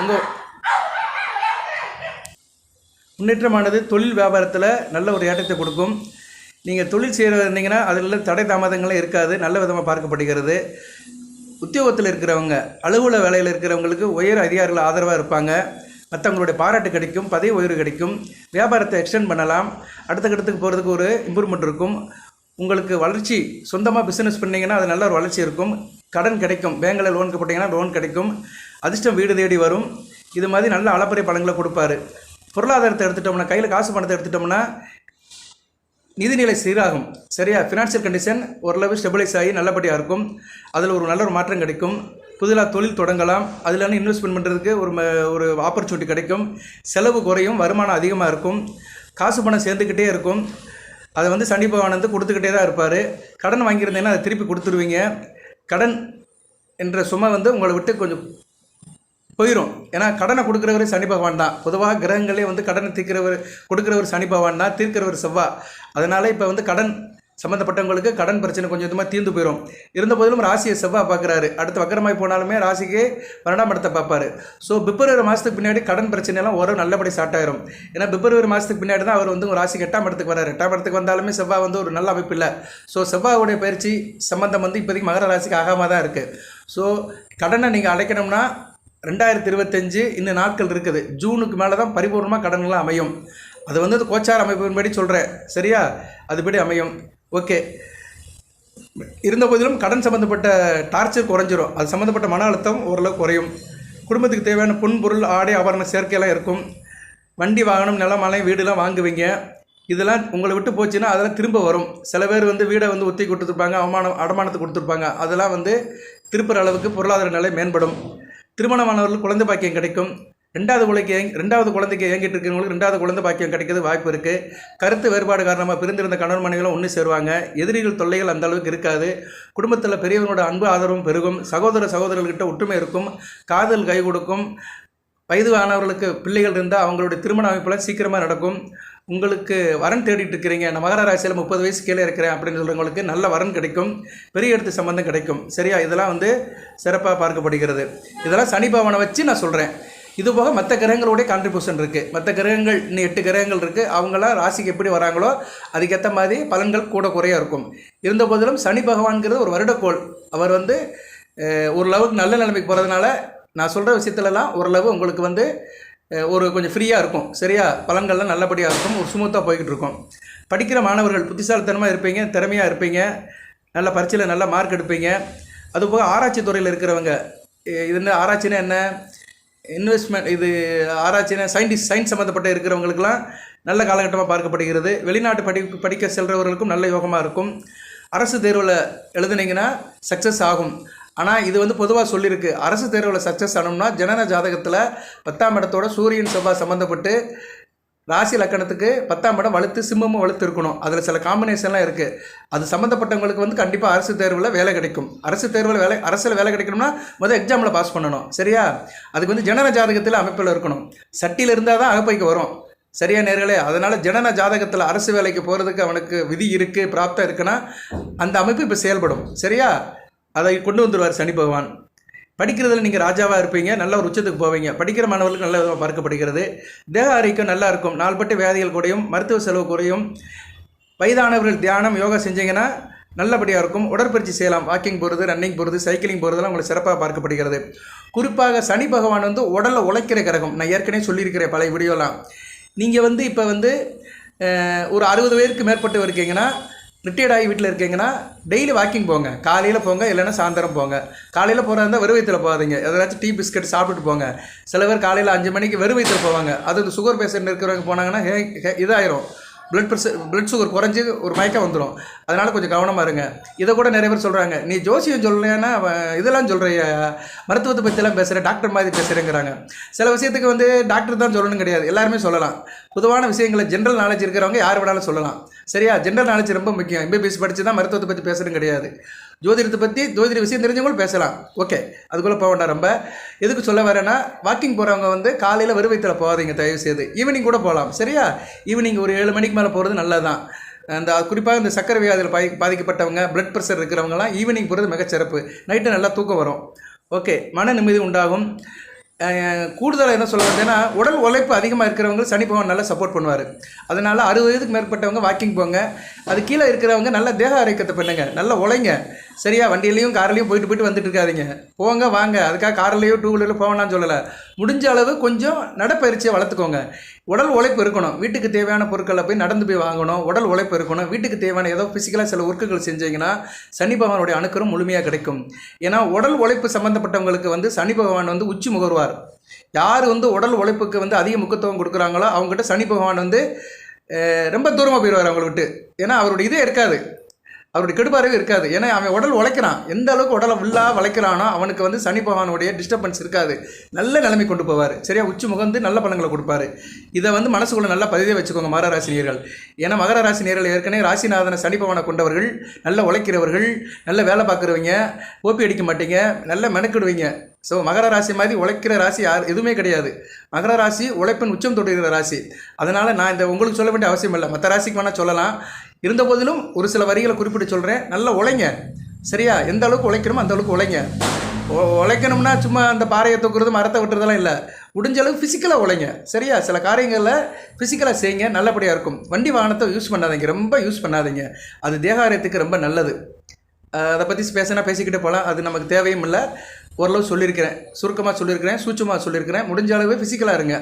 உங்கள் முன்னேற்றமானது தொழில் வியாபாரத்தில் நல்ல ஒரு ஏற்றத்தை கொடுக்கும். நீங்கள் தொழில் செய்கிற இருந்தீங்கன்னா அதில் தடை தாமதங்களே இருக்காது, நல்ல விதமாக பார்க்கப்படுகிறது. உத்தியோகத்தில் இருக்கிறவங்க, அலுவலக வேலையில் இருக்கிறவங்களுக்கு உயர் அதிகாரிகள் ஆதரவாக இருப்பாங்க. மற்றவங்களுடைய பாராட்டு கிடைக்கும், பதவி உயர்வு கிடைக்கும். வியாபாரத்தை எக்ஸ்டெண்ட் பண்ணலாம், அடுத்த கட்டத்துக்கு போகிறதுக்கு ஒரு இம்ப்ரூவ்மெண்ட் இருக்கும். உங்களுக்கு வளர்ச்சி, சொந்தமாக பிஸ்னஸ் பண்ணிங்கன்னா அது நல்ல ஒரு வளர்ச்சி இருக்கும். கடன் கிடைக்கும், பேங்கில் லோனுக்கு போட்டிங்கன்னா லோன் கிடைக்கும். அதிர்ஷ்டம் வீடு தேடி வரும். இது மாதிரி நல்ல அளப்பறை பலன்களை கொடுப்பாரு. பொருளாதாரத்தை எடுத்துட்டோம்னா, கையில் காசு பணத்தை எடுத்துட்டோம்னா நிதிநிலை சீராகும். சரியா? ஃபினான்ஷியல் கண்டிஷன் ஓரளவு ஸ்டெபிளைஸ் ஆகி நல்லபடியாக இருக்கும். அதில் ஒரு நல்ல ஒரு மாற்றம் கிடைக்கும். புதிதாக தொழில் தொடங்கலாம், அதில் இன்வெஸ்ட்மெண்ட் பண்ணுறதுக்கு ஒரு ஆப்பர்ச்சுனிட்டி கிடைக்கும். செலவு குறையும், வருமானம் அதிகமாக இருக்கும், காசு பணம் சேர்ந்துக்கிட்டே இருக்கும். அதை வந்து சனி பகவான் வந்து கொடுத்துக்கிட்டே தான் இருப்பார். கடன் வாங்கியிருந்தீங்கன்னா அதை திருப்பி கொடுத்துருவீங்க. கடன் என்ற சுமை வந்து உங்களை விட்டு கொஞ்சம் போயிடும். ஏன்னா கடனை கொடுக்குறவர் சனி பகவான் தான். பொதுவாக கிரகங்களே வந்து கடனை கொடுக்குறவர் சனி பகவான் தான், தீர்க்கிறவர் செவ்வாய். அதனால் இப்போ வந்து கடன் சம்மந்தப்பட்டவங்களுக்கு கடன் பிரச்சனை கொஞ்சம் கொஞ்சமாக தீர்ந்து போயிடும். இருந்த போதிலும் ராசியை செவ்வாய் பார்க்குறாரு. அடுத்து வக்கரமாய் போனாலுமே ராசிக்கு 12ஆம் இடத்தை பார்ப்பார். ஸோ பிப்ரவரி மாதத்துக்கு பின்னாடி கடன் பிரச்சனைலாம் ஒரு நல்லபடி ஸ்டார்ட் ஆயிரும். ஏன்னா பிப்ரவரி மாதத்துக்கு பின்னாடி தான் அவர் வந்து ராசிக்கு 8ஆம் இடத்துக்கு வராரு. 8ஆம் இடத்துக்கு வந்தாலுமே செவ்வாய் வந்து ஒரு நல்ல அமைப்பு இல்லை. ஸோ செவ்வாயுடைய பயிற்சி சம்பந்தம் வந்து இப்போதைக்கு மகர ராசிக்கு ஆகாமல் தான் இருக்குது. ஸோ கடனை நீங்கள் அடைக்கணும்னா 2025 இன்னும் நாட்கள் இருக்குது. ஜூனுக்கு மேலே தான் பரிபூர்ணமாக கடன்கள்லாம் அமையும். அது வந்து கோச்சார அமைப்பின்படி சொல்கிறேன். சரியா? அதுபடி அமையும். ஓகே. இருந்த போதிலும் கடன் சம்மந்தப்பட்ட டார்ச்சர் குறைஞ்சிரும். அது சம்மந்தப்பட்ட மன அழுத்தம் ஓரளவு குறையும். குடும்பத்துக்கு தேவையான பொன் பொருள் ஆடை ஆபரண சேர்க்கையெல்லாம் இருக்கும். வண்டி வாகனம் நிலமலை வீடுலாம் வாங்குவீங்க. இதெல்லாம் உங்களை விட்டு போச்சுன்னா அதெல்லாம் திரும்ப வரும். சில பேர் வந்து வீடை வந்து ஒத்தி கொடுத்துருப்பாங்க, அடமானத்தை கொடுத்துருப்பாங்க. அதெல்லாம் வந்து திருப்புற அளவுக்கு பொருளாதார நிலை மேம்படும். திருமணமானவர்களுக்கு குழந்தை பாக்கியம் கிடைக்கும். ரெண்டாவது குழந்தைக்கு இயங்கிட்டு இருக்கிறவங்களுக்கு 2வது குழந்தை பாக்கியம் கிடைக்கிறது வாய்ப்பு இருக்குது. கருத்து வேறுபாடு காரணமாக பிரிந்திருந்த கணவன் மனைவிகளும் ஒன்று சேருவாங்க. எதிரிகள் தொல்லைகள் அந்த அளவுக்கு இருக்காது. குடும்பத்தில் பெரியவங்களோட அன்பு ஆதரவும் பெருகும். சகோதரர்கள்கிட்ட ஒற்றுமை இருக்கும். காதல் கை கொடுக்கும். வயது ஆனவர்களுக்கு பிள்ளைகள் இருந்தால் அவங்களுடைய திருமண அமைப்பில் சீக்கிரமாக நடக்கும். உங்களுக்கு வரன் தேடிட்டு இருக்கிறீங்க, நான் மகர ராசியில் 30 வயசு கீழே இருக்கிறேன் அப்படின்னு சொல்கிறவங்களுக்கு நல்ல வரன் கிடைக்கும். பெரிய இடத்து சம்பந்தம் கிடைக்கும். சரியா? இதெல்லாம் வந்து சிறப்பாக பார்க்கப்படுகிறது. இதெல்லாம் சனி பகவானை வச்சு நான் சொல்கிறேன். இதுபோக மற்ற கிரகங்களுடைய கான்ட்ரிபியூஷன் இருக்குது. மற்ற கிரகங்கள் இன்னும் 8 கிரகங்கள் இருக்குது. அவங்களாம் ராசிக்கு எப்படி வராங்களோ அதுக்கேற்ற மாதிரி பலன்கள் கூட குறையாக இருக்கும். இருந்த போதிலும் சனி பகவான்கிறது ஒரு வருடக்கோள். அவர் வந்து ஓரளவுக்கு நல்ல நிலைமைக்கு போகிறதுனால நான் சொல்கிற விஷயத்துலலாம் ஓரளவு உங்களுக்கு வந்து ஒரு கொஞ்சம் ஃப்ரீயாக இருக்கும். சரியா? பலன்கள்லாம் நல்லபடியாக இருக்கும். ஒரு ஸ்மூத்தாக போய்கிட்டு இருக்கும். படிக்கிற மாணவர்கள் புத்திசாலித்தனமாக இருப்பீங்க, திறமையாக இருப்பீங்க, நல்ல பரீட்சையில் நல்ல மார்க் எடுப்பீங்க. அதுபோக ஆராய்ச்சி துறையில் இருக்கிறவங்க, இது என்ன ஆராய்ச்சினா என்ன, இன்வெஸ்ட்மெண்ட், இது ஆராய்ச்சினா சயின்ஸ் சம்மந்தப்பட்ட இருக்கிறவங்களுக்கெல்லாம் நல்ல காலகட்டமாக பார்க்கப்படுகிறது. வெளிநாட்டு படிக்க செல்கிறவர்களுக்கும் நல்ல யோகமாக இருக்கும். அரசு தேர்வில் எழுதுனீங்கன்னா சக்ஸஸ் ஆகும். ஆனால் இது வந்து பொதுவாக சொல்லியிருக்கு. அரசு தேர்வில் சக்ஸஸ் ஆனோம்னா ஜனன ஜாதகத்தில் 10ஆம் இடத்தோட சூரியன் செவ்வாய் சம்மந்தப்பட்டு ராசி லக்கணத்துக்கு 10ஆம் இடம் வலுத்து சிம்மமும் வலுத்து இருக்கணும். அதில் சில காம்பினேஷன்லாம் இருக்குது. அது சம்மந்தப்பட்டவங்களுக்கு வந்து கண்டிப்பாக அரசு தேர்வில் வேலை கிடைக்கும். அரசில் வேலை கிடைக்கணும்னா முதல் எக்ஸாமில் பாஸ் பண்ணணும். சரியா? அதுக்கு வந்து ஜனன ஜாதகத்தில் அமைப்பில் இருக்கணும். சட்டியில் இருந்தால் தான் அகப்பைக்கு வரும். சரியா நேர்களே? அதனால் ஜனன ஜாதகத்தில் அரசு வேலைக்கு போகிறதுக்கு அவனுக்கு விதி இருக்குது, பிராப்தம் இருக்குன்னா அந்த அமைப்பு இப்போ செயல்படும். சரியா? அதை கொண்டு வந்துடுவார் சனி பகவான். படிக்கிறதுல நீங்கள் ராஜாவாக இருப்பீங்க. நல்ல ஒரு உச்சத்துக்கு போவீங்க. படிக்கிற மாணவர்களுக்கு நல்ல விதமாக பார்க்கப்படுகிறது. தேக ஆரோக்கியம் நல்லா இருக்கும். நாள்பட்டு வியாதிகள் குறையும். மருத்துவ செலவு குறையும். வயதானவர்கள் தியானம் யோகா செஞ்சீங்கன்னா நல்லபடியாக இருக்கும். உடற்பயிற்சி செய்யலாம். வாக்கிங் போகிறது, ரன்னிங் போகிறது, சைக்கிளிங் போகிறதுலாம் உங்களுக்கு சிறப்பாக பார்க்கப்படுகிறது. குறிப்பாக சனி பகவான் வந்து உடலை உழைக்கிற கிரகம். நான் ஏற்கனவே சொல்லியிருக்கிறேன் பழைய வீடியோலாம். நீங்கள் வந்து இப்போ வந்து ஒரு 60 வயதுக்கு மேற்பட்டு இருக்கீங்கன்னா, ரிட்டையர்ட் ஆகி வீட்டில் இருக்கீங்கன்னா டெய்லி வாக்கிங் போங்க. காலையில் போங்க, இல்லைன்னா சாயந்தரம் போங்க. காலையில் போகிறதா இருந்தால் வெறும் வயிற்றில் போகாதீங்க. எதாச்சும் டீ பிஸ்கட் சாப்பிட்டுட்டு போங்க. சில பேர் காலையில் 5 மணிக்கு வெறும் வயிற்றில் போவாங்க. அது சுகர் பேஷண்ட் இருக்கிறவங்க போனாங்கன்னா இதாயிரும். பிளட் சுகர் குறைஞ்சி ஒரு மயக்கம் வந்துடும். அதனால் கொஞ்சம் கவனமாக இருங்க. இதை கூட நிறைய பேர் சொல்கிறாங்க, நீ ஜோசியம் சொல்கிறேன்னா இதெல்லாம் சொல்கிற, மருத்துவத்தை பற்றிலாம் பேசுகிற, டாக்டர் மாதிரி பேசுகிறேங்கிறாங்க. சில விஷயத்துக்கு வந்து டாக்டர் தான் சொல்லணும்னு கிடையாது, எல்லாருமே சொல்லலாம். பொதுவான விஷயங்களை ஜென்ரல் நாலேஜ் இருக்கிறவங்க யார் வேணாலும் சொல்லலாம். சரியா? ஜென்ரல் நாலேஜ் ரொம்ப முக்கியம். எம்பிபிஎஸ் படித்து தான் மருத்துவத்தை பற்றி பேசுகிறது கிடையாது. ஜோதிடத்தை பற்றி ஜோதிட விஷயம் தெரிஞ்சவங்களும் பேசலாம். ஓகே, அதுக்குள்ளே போக வேண்டாம். ரொம்ப எதுக்கு சொல்ல வரேன்னா, வாக்கிங் போகிறவங்க வந்து காலையில் வெறும் வயிற்றில் போகாதீங்க தயவு செய்து. ஈவினிங் கூட போகலாம். சரியா? ஈவினிங் ஒரு 7 மணிக்கு மேலே போகிறது நல்லது தான். அந்த குறிப்பாக இந்த சக்கரை வியாதியில் பாதிக்கப்பட்டவங்க, பிளட் ப்ரெஷர் இருக்கிறவங்கலாம் ஈவினிங் போகிறது மிகச்சிறப்பு. நைட்டு நல்லா தூக்கம் வரும். ஓகே, மன நிம்மதி உண்டாகும். கூடுதலாக என்ன சொல்ல வந்தேன்னா, உடல் உழைப்பு அதிகமாக இருக்கிறவங்க சனி பகவான் நல்லா சப்போர்ட் பண்ணுவார். அதனால் 60 வயதுக்கு மேற்பட்டவங்க வாக்கிங் போங்க. அது கீழே இருக்கிறவங்க நல்ல தேக ஆரோக்கியத்தை பண்ணுங்க, நல்லா உழைங்க. சரியா? வண்டியிலையும் கார்லையும் போயிட்டு வந்துட்டு இருக்காதிங்க. போங்க வாங்க. அதுக்காக கார்லையோ 2 வீலரில் போவேன்னான்னு சொல்லலை. முடிஞ்ச அளவு கொஞ்சம் நடப்பயிற்சியை வளர்த்துக்கோங்க. உடல் உழைப்பு இருக்கணும். வீட்டுக்கு தேவையான பொருட்களை போய் நடந்து போய் வாங்கணும். உடல் உழைப்பு இருக்கணும். வீட்டுக்கு தேவையான ஏதோ ஃபிசிக்கலாக சில ஒர்க்குகள் செஞ்சீங்கன்னா சனி பகவானுடைய அனுக்கிரம் முழுமையாக கிடைக்கும். ஏன்னா உடல் உழைப்பு சம்மந்தப்பட்டவங்களுக்கு வந்து சனி பகவான் வந்து உச்சி முகர்வார். யார் வந்து உடல் உழைப்புக்கு வந்து அதிக முக்கியத்துவம் கொடுக்குறாங்களோ அவங்ககிட்ட சனி பகவான் வந்து ரொம்ப தூரமாக போயிடுவார் அவங்களை விட்டு. ஏன்னா அவருடைய இதே இருக்காது, அவருடைய கெடுபாரவே இருக்காது. ஏன்னா அவன் உடல் உழைக்கிறான். எந்த அளவுக்கு உடலை ஃபுல்லாக வளைக்கிறானோ அவனுக்கு வந்து சனி பகவானுடைய டிஸ்டர்பன்ஸ் இருக்காது. நல்ல நிலைமை கொண்டு போவார். சரியா? உச்சி முகந்து நல்ல பலன்களை கொடுப்பாரு. இதை வந்து மனசுக்குள்ளே நல்லா பதிவே வச்சுக்கோங்க மகர ராசினியர்கள். ஏன்னா மகர ராசினியர்கள் ஏற்கனவே ராசிநாதனை சனி பகவானை கொண்டவர்கள், நல்ல உழைக்கிறவர்கள், நல்ல வேலை பார்க்குறவங்க, ஓப்பி அடிக்க மாட்டீங்க, நல்ல மெனக்கிடுவீங்க. ஸோ மகர ராசி மாதிரி உழைக்கிற ராசி எதுவுமே கிடையாது. மகர ராசி உழைப்பின் உச்சம் தொடுகிற ராசி. அதனால் நான் இந்த உங்களுக்கு சொல்ல வேண்டிய அவசியம் இல்லை. மற்ற ராசிக்கு வேணால் சொல்லலாம். இருந்த போதிலும் ஒரு சில வரிகளை குறிப்பிட்டு சொல்கிறேன். நல்லா உழைங்க. சரியா? எந்த அளவுக்கு உழைக்கணுமோ அந்த அளவுக்கு உழைங்க. உழைக்கணும்னா சும்மா அந்த பாறையை தூக்குறது, மரத்தை விட்டுறதெல்லாம் இல்லை. முடிஞ்ச அளவுக்கு ஃபிசிக்கலாக உழைங்க. சரியா? சில காரியங்களில் ஃபிசிக்கலாக செய்யுங்க, நல்லபடியாக இருக்கும். வண்டி வாகனத்தை யூஸ் பண்ணாதீங்க, ரொம்ப யூஸ் பண்ணாதீங்க. அது தேகாரியத்துக்கு ரொம்ப நல்லது. அதை பற்றி பேசிக்கிட்டே போகலாம். அது நமக்கு தேவையும் இல்லை. ஓரளவு சொல்லியிருக்கிறேன், சுருக்கமாக சொல்லியிருக்கிறேன், சூட்சமாக சொல்லியிருக்கிறேன். முடிஞ்ச அளவு ஃபிசிக்கலாக இருங்க,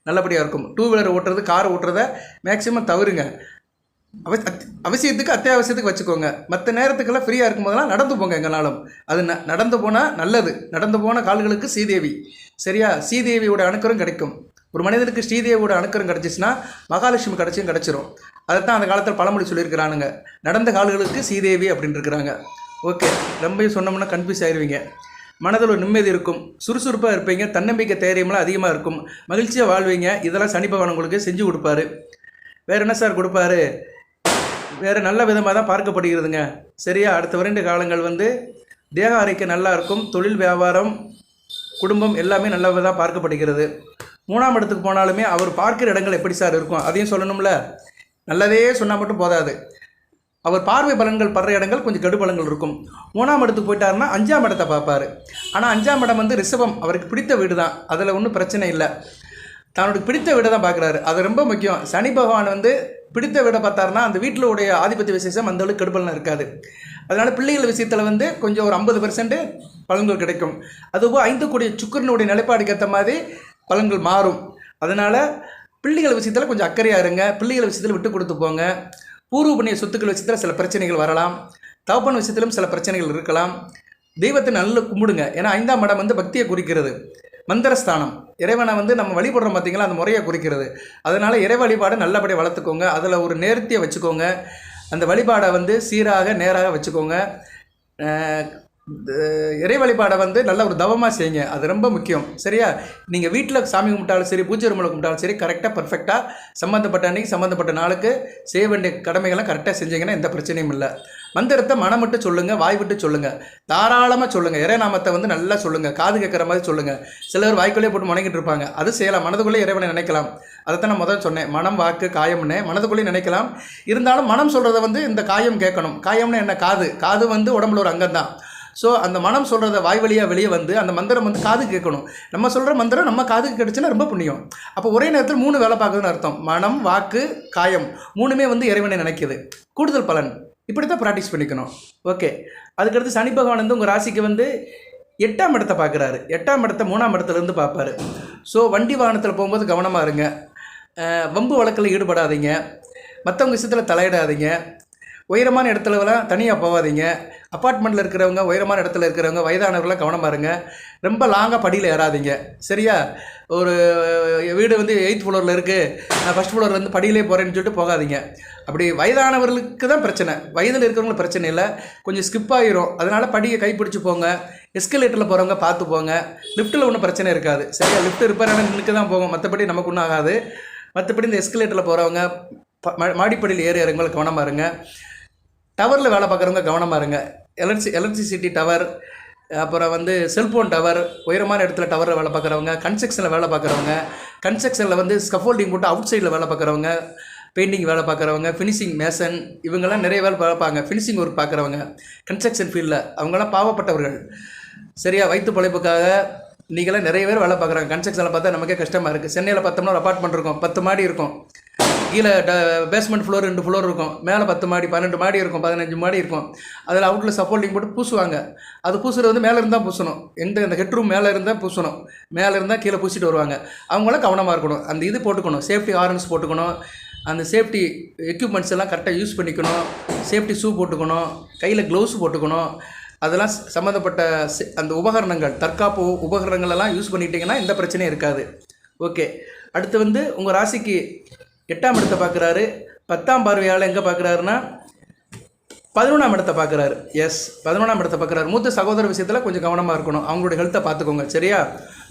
நல்லபடியாக இருக்கும். 2 வீலர் ஓட்டுறது, கார் ஓட்டுறதை மேக்ஸிமம் தவறுங்க. அவசியத்துக்கு அத்தியாவசியத்துக்கு வச்சுக்கோங்க. மற்ற நேரத்துக்கெல்லாம் ஃப்ரீயாக இருக்கும் போதெல்லாம் நடந்து போங்க எங்கனாலும். அது நடந்து போனால் நல்லது. நடந்து போன கால்களுக்கு சீதேவி. சரியா? சீதேவியோட அனுக்கிரம் கிடைக்கும். ஒரு மனிதனுக்கு ஸ்ரீதேவியோட அனுக்கிரம் கிடச்சிச்சின்னா மகாலட்சுமி கிடச்சிரும். அதைத்தான் அந்த காலத்தில் பழமொழி சொல்லியிருக்கிறானுங்க, நடந்த கால்களுக்கு ஸ்ரீதேவி அப்படின்னு இருக்கிறாங்க. ஓகே, ரொம்ப சொன்னோம்னா கன்ஃபியூஸ் ஆயிடுவீங்க. மனதில் ஒரு நிம்மதி இருக்கும், சுறுசுறுப்பாக இருப்பீங்க, தன்னம்பிக்கை தைரியமெல்லாம் அதிகமாக இருக்கும், மகிழ்ச்சியாக வாழ்வீங்க. இதெல்லாம் சனி பகவான் உங்களுக்கு செஞ்சு கொடுப்பாரு. வேறு என்ன சார் கொடுப்பாரு? வேறு நல்ல விதமாக தான் பார்க்கப்படுகிறதுங்க. சரியா? அடுத்த 2 காலங்கள் தேக ஆரோக்கியம் நல்லா இருக்கும், தொழில் வியாபாரம் குடும்பம் எல்லாமே நல்லதாக பார்க்கப்படுகிறது. 3ஆம் இடத்துக்கு போனாலுமே அவர் பார்க்கிற இடங்கள் எப்படி சார் இருக்கும் அதையும் சொல்லணும்ல. நல்லதே சொன்னால் மட்டும் போதாது, அவர் பார்வை பலன்கள் படுற இடங்கள் கொஞ்சம் கெடு பலன்கள் இருக்கும். 3ஆம் இடத்துக்கு போயிட்டாருன்னா 5ஆம் இடத்தை பார்ப்பார். ஆனால் 5ஆம் இடம் ரிஷபம், அவருக்கு பிடித்த வீடு தான், அதில் ஒன்றும் பிரச்சனை இல்லை. தன்னோட பிடித்த வீடை தான் பார்க்குறாரு, அது ரொம்ப முக்கியம். சனி பகவான் பிடித்த வீடை பார்த்தாருன்னா அந்த வீட்டில் உடைய ஆதிபத்திய விசேஷம் அந்த அளவுக்கு கெடுபலன் இருக்காது. அதனால் பிள்ளைகள் விஷயத்தில் கொஞ்சம் ஒரு 50% பலன்கள் கிடைக்கும். அதுபோல் 5 கூடிய சுக்கிரனுடைய நிலைப்பாடுக்கு ஏற்ற மாதிரி பலன்கள் மாறும். அதனால் பிள்ளைகள் விஷயத்தில் கொஞ்சம் அக்கறையாக இருங்க, பிள்ளைகள் விஷயத்தில் விட்டு கொடுத்து போங்க. பூர்வ புண்ணிய சொத்துக்கள் விஷயத்தில் சில பிரச்சனைகள் வரலாம், தகப்பன் விஷயத்திலும் சில பிரச்சனைகள் இருக்கலாம். தெய்வத்தை நல்ல கும்பிடுங்க, ஏன்னா 5ஆம் இடம் பக்தியை குறிக்கிறது, மந்திரஸ்தானம். இறைவனை நம்ம வழிபடுறோம் பார்த்தீங்களா, அந்த முறையை குறிக்கிறது. அதனால் இறை வழிபாடை நல்லபடியாக வளர்த்துக்கோங்க, அதில் ஒரு நேர்த்தியை வச்சுக்கோங்க. அந்த வழிபாடை சீராக நேராக வச்சுக்கோங்க. இறை வழிபாடை நல்ல ஒரு தவமாக செய்யுங்க, அது ரொம்ப முக்கியம். சரியா? நீங்கள் வீட்டில் சாமி கும்பிட்டாலும் சரி, பூஜை ரூமில் கும்பிட்டாலும் சரி, கரெக்டாக பர்ஃபெக்டாக சம்மந்தப்பட்ட அன்றைக்கி சம்மந்தப்பட்ட நாளுக்கு செய்ய வேண்டிய கடமைகள்லாம் கரெக்டாக செஞ்சீங்கன்னா எந்த பிரச்சனையும் இல்லை. மந்திரத்தை மனம் விட்டு சொல்லுங்கள், வாய் விட்டு சொல்லுங்கள், தாராளமாக சொல்லுங்கள். இறைநாமத்தை நல்லா சொல்லுங்கள், காது கேட்குற மாதிரி சொல்லுங்கள். சிலர் வாய்க்குள்ளே போட்டு முணங்கிட்டு இருப்பாங்க, அது செய்யலாம். மனதுக்குள்ளே இறைவனை நினைக்கலாம். அதைத்தான் நான் முதல்ல சொன்னேன், மனம் வாக்கு காயம்னு மனதுக்குள்ளே நினைக்கலாம். இருந்தாலும் மனம் சொல்கிறத இந்த காயம் கேட்கணும். காயம்னு என்ன? காது உடம்புல ஒரு அங்கம் தான். ஸோ அந்த மனம் சொல்கிறத வாய் வழியாக வெளியே அந்த மந்திரம் காது கேட்கணும். நம்ம சொல்கிற மந்திரம் நம்ம காதுக்கு கிடச்சுன்னா ரொம்ப புண்ணியம். அப்போ ஒரே நேரத்தில் 3 வேலை பார்க்குதுன்னு அர்த்தம். மனம், வாக்கு, காயம் 3மே இறைவனை நினைக்கிது, கூடுதல் பலன். இப்படி தான் ப்ராக்டிஸ் பண்ணிக்கணும். ஓகே, அதுக்கடுத்து சனி பகவான் உங்கள் ராசிக்கு 8ஆம் இடத்தை பார்க்குறாரு. 8ஆம் இடத்தை 3ஆம் இடத்துலேருந்து பார்ப்பார். ஸோ வண்டி வாகனத்தில் போகும்போது கவனமாக இருங்க, வம்பு வழக்கில் ஈடுபடாதீங்க, மற்றவங்க விஷயத்தில் தலையிடாதீங்க, உயரமான இடத்துலலாம் தனியாக போகாதீங்க. அப்பார்ட்மெண்ட்டில் இருக்கிறவங்க, உயரமான இடத்துல இருக்கிறவங்க, வயதானவர்களாம் கவனமாக இருங்க. ரொம்ப லாங்காக படியில் ஏறாதீங்க. சரியா? ஒரு வீடு 8th ஃப்ளோரில் இருக்குது, நான் ஃபஸ்ட் ஃப்ளோர்லேருந்து படியிலே போகிறேன்னு சொல்லிட்டு போகாதீங்க. அப்படி வயதானவர்களுக்கு தான் பிரச்சனை, வயதில் இருக்கிறவங்களுக்கு பிரச்சனை இல்லை, கொஞ்சம் ஸ்கிப் ஆகிரும். அதனால் படியை கைப்பிடிச்சி போங்க. எஸ்கலேட்டரில் போகிறவங்க பார்த்து போங்க. லிஃப்ட்டில் ஒன்றும் பிரச்சனை இருக்காது. சரியா? லிஃப்ட் ரிப்பேர் ஆனால் நின்று தான் போகும், மற்றபடி நமக்கு ஒன்றும் ஆகாது. மற்றபடி இந்த எஸ்கலேட்டரில் போகிறவங்க, மாடிப்படியில் ஏறி இறங்கும்போது கவனமாக இருங்க. டவரில் வேலை பார்க்குறவங்க கவனமாக இருங்க. எலக்ட்ரிசிட்டி டவர், அப்புறம் செல்ஃபோன் டவர், உயரமான இடத்துல டவரில் வேலை பார்க்குறவங்க, கன்ஸ்ட்ரக்ஷனில் வேலை பார்க்குறவங்க, கன்ஸ்ட்ரக்ஷனில் ஸ்கஃபோல்டிங் போட்டு அவுட் சைடில் வேலை பார்க்குறவங்க, பெயிண்டிங் வேலை பார்க்குறவங்க, ஃபினிஷிங் மேசன், இவங்கெல்லாம் நிறைய வேலை பார்ப்பாங்க. ஃபினிஷிங் ஒர்க் பார்க்குறவங்க கன்ஸ்ட்ரக்ஷன் ஃபீல்டில், அவங்களாம் பாவப்பட்டவர்கள். சரியா? வயிற்று பிழைப்புக்காக இன்றைக்கெல்லாம் நிறைய பேர் வேலை பார்க்குறாங்க. கன்ஸ்ட்ரக்ஷனில் பார்த்தா நமக்கே கஷ்டமாக இருக்குது. சென்னையில் பார்த்தோம்னா ஒரு அப்பார்ட்மெண்ட் இருக்கும், 10 மாடி இருக்கும், கீழே பேஸ்மெண்ட் ஃப்ளோர் 2 ஃப்ளோர் இருக்கும், மேலே 10 மாடி 12 மாடி இருக்கும், 15 மாடி இருக்கும். அதில் அவுட்டில் சப்போர்ட்டிங் போட்டு பூசுவாங்க. அது பூசுறது மேலே இருந்தால் பூசணும், அந்த ஹெட்ரூம் மேலே இருந்தால் பூசணும், மேலே இருந்தால் கீழே பூசிட்டு வருவாங்க. அவங்களாம் கவனமாக இருக்கணும். அந்த இது போட்டுக்கணும், சேஃப்டி ஹார்னஸ் போட்டுக்கணும், அந்த சேஃப்டி எக்யூப்மெண்ட்ஸ் எல்லாம் கரெக்டாக யூஸ் பண்ணிக்கணும், சேஃப்டி ஷூ போட்டுக்கணும், கையில் க்ளவுஸ் போட்டுக்கணும். அதெல்லாம் சம்மந்தப்பட்ட அந்த உபகரணங்கள், தற்காப்பு உபகரணங்கள் எல்லாம் யூஸ் பண்ணிட்டீங்கன்னா எந்த பிரச்சனையும் இருக்காது. ஓகே, அடுத்து உங்கள் ராசிக்கு 8ஆம் இடத்தை பார்க்குறாரு. 10ஆம் பார்வையால் எங்கே பார்க்குறாருன்னா 11ஆம் இடத்தை பார்க்குறாரு. எஸ், 11ஆம் இடத்தை பார்க்குறாரு. மூத்த சகோதர விஷயத்தில் கொஞ்சம் கவனமாக இருக்கணும், அவங்களுடைய ஹெல்த்தை பார்த்துக்கோங்க. சரியா?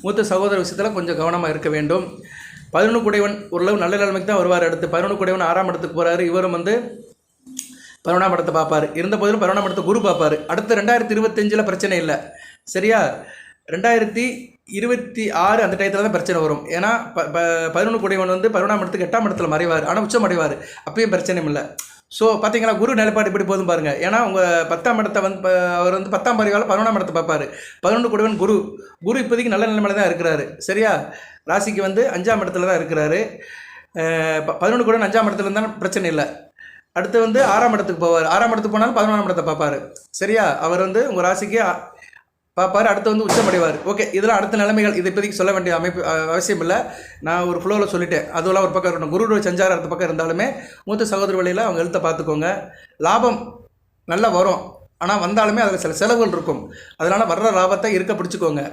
மூத்த சகோதர விஷயத்தில் கொஞ்சம் கவனமாக இருக்க வேண்டும். 11 குடைவன் ஓரளவு நல்ல நிலைமைக்கு தான் வருவார். அடுத்து 11 குடைவன் 6ஆம் இடத்துக்கு போகிறாரு. இவரும் 11ஆம் இடத்தை பார்ப்பார். இருந்த போதிலும் 11ஆம் இடத்தை குரு பார்ப்பார். அடுத்து 2025 பிரச்சனை இல்லை. சரியா? 2026 அந்த டயத்தில் தான் பிரச்சனை வரும். ஏன்னா 11 குடைவன் 11ஆம் இடத்துக்கு 8ஆம் இடத்துல மறைவார், ஆனால் உச்சம் அடைவார், அப்பயும் பிரச்சனை இல்லை. ஸோ பார்த்தீங்களா, குரு நிலைப்பாடு இப்படி போதும் பாருங்கள். ஏன்னா உங்கள் 10ஆம் இடத்தை அவர் 10ஆம் பரிவால் 11ஆம் இடத்தை பார்ப்பார். 11 குடைவன் குரு இப்போதைக்கு நல்ல நிலைமையில தான் இருக்கிறாரு. சரியா? ராசிக்கு 5ஆம் இடத்துல தான் இருக்கிறாரு. 11 குடைவன் 5ஆம் இடத்துல இருந்தாலும் பிரச்சனை இல்லை. அடுத்து 6ஆம் இடத்துக்கு போவார். 6ஆம் இடத்துக்கு போனாலும் 11ஆம் இடத்தை பார்ப்பார். சரியா? அவர் உங்கள் ராசிக்கு பார்ப்பார். அடுத்து உச்சமடைவார். ஓகே, இதெல்லாம் அடுத்த நிலைமைகள். இதை இப்போதைக்கு சொல்ல வேண்டிய அமைப்பு அவசியம் இல்லை, நான் ஒரு ஃப்ளோவில் சொல்லிட்டேன். அதுவெல்லாம் ஒரு பக்கம் இருக்கணும். குருவோட சஞ்சாரம் அடுத்த பக்கம் இருந்தாலுமே மூத்த சகோதர வழியில் அவங்க எழுத்தை பார்த்துக்கோங்க. லாபம் நல்லா வரும், ஆனால் வந்தாலுமே அதில் சில செலவுகள் இருக்கும். அதனால் வர்ற லாபத்தை இருக்க பிடிச்சிக்கோங்க.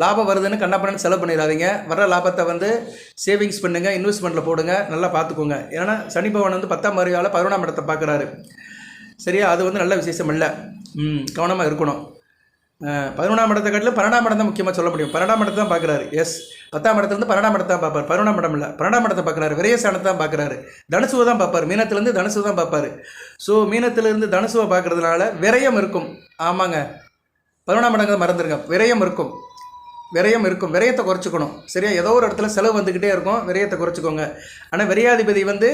லாபம் வருதுன்னு கண்ணாப்பண்ணு செலவு பண்ணிடாதீங்க. வர்ற லாபத்தை வந்து சேவிங்ஸ் பண்ணுங்கள், இன்வெஸ்ட்மெண்ட்டில் போடுங்க, நல்லா பார்த்துக்கோங்க. ஏன்னா சனி பகவான் வந்து 10ஆம் பார்வையால் 11ஆம் இடத்தை பார்க்குறாரு. சரியா, அது வந்து நல்ல விசேஷம் இல்லை. கவனமாக இருக்கணும். 11ஆம் இடத்தை காட்டிலும் 12ஆம் இடம் தான் முக்கியமாக சொல்ல முடியும். 12ஆம் இடத்தை தான் பார்க்குறாரு. எஸ், 10ஆம் இடத்துலேருந்து 12ஆம் இடத்தை தான் பார்ப்பார். 11ஆம் இடம் இல்லை, 12ஆம் இடத்தை பார்க்குறாரு. விரயஸ்தானத்தை தான் பார்க்குறாரு. தனுசுவை தான் பார்ப்பார். மீனத்துலேருந்து தனுசு தான் பார்ப்பார். ஸோ மீனத்திலிருந்து தனுசுவை பார்க்குறதுனால விரயம் இருக்கும். ஆமாங்க, 11ஆம் இடங்கள் மறந்துருங்க. விரயம் இருக்கும், விரயம் இருக்கும். விரயத்தை குறைச்சிக்கணும். சரியா, ஏதோ ஒரு இடத்துல செலவு வந்துக்கிட்டே இருக்கும், விரயத்தை குறைச்சிக்கோங்க. ஆனால் விரையாதிபதி வந்து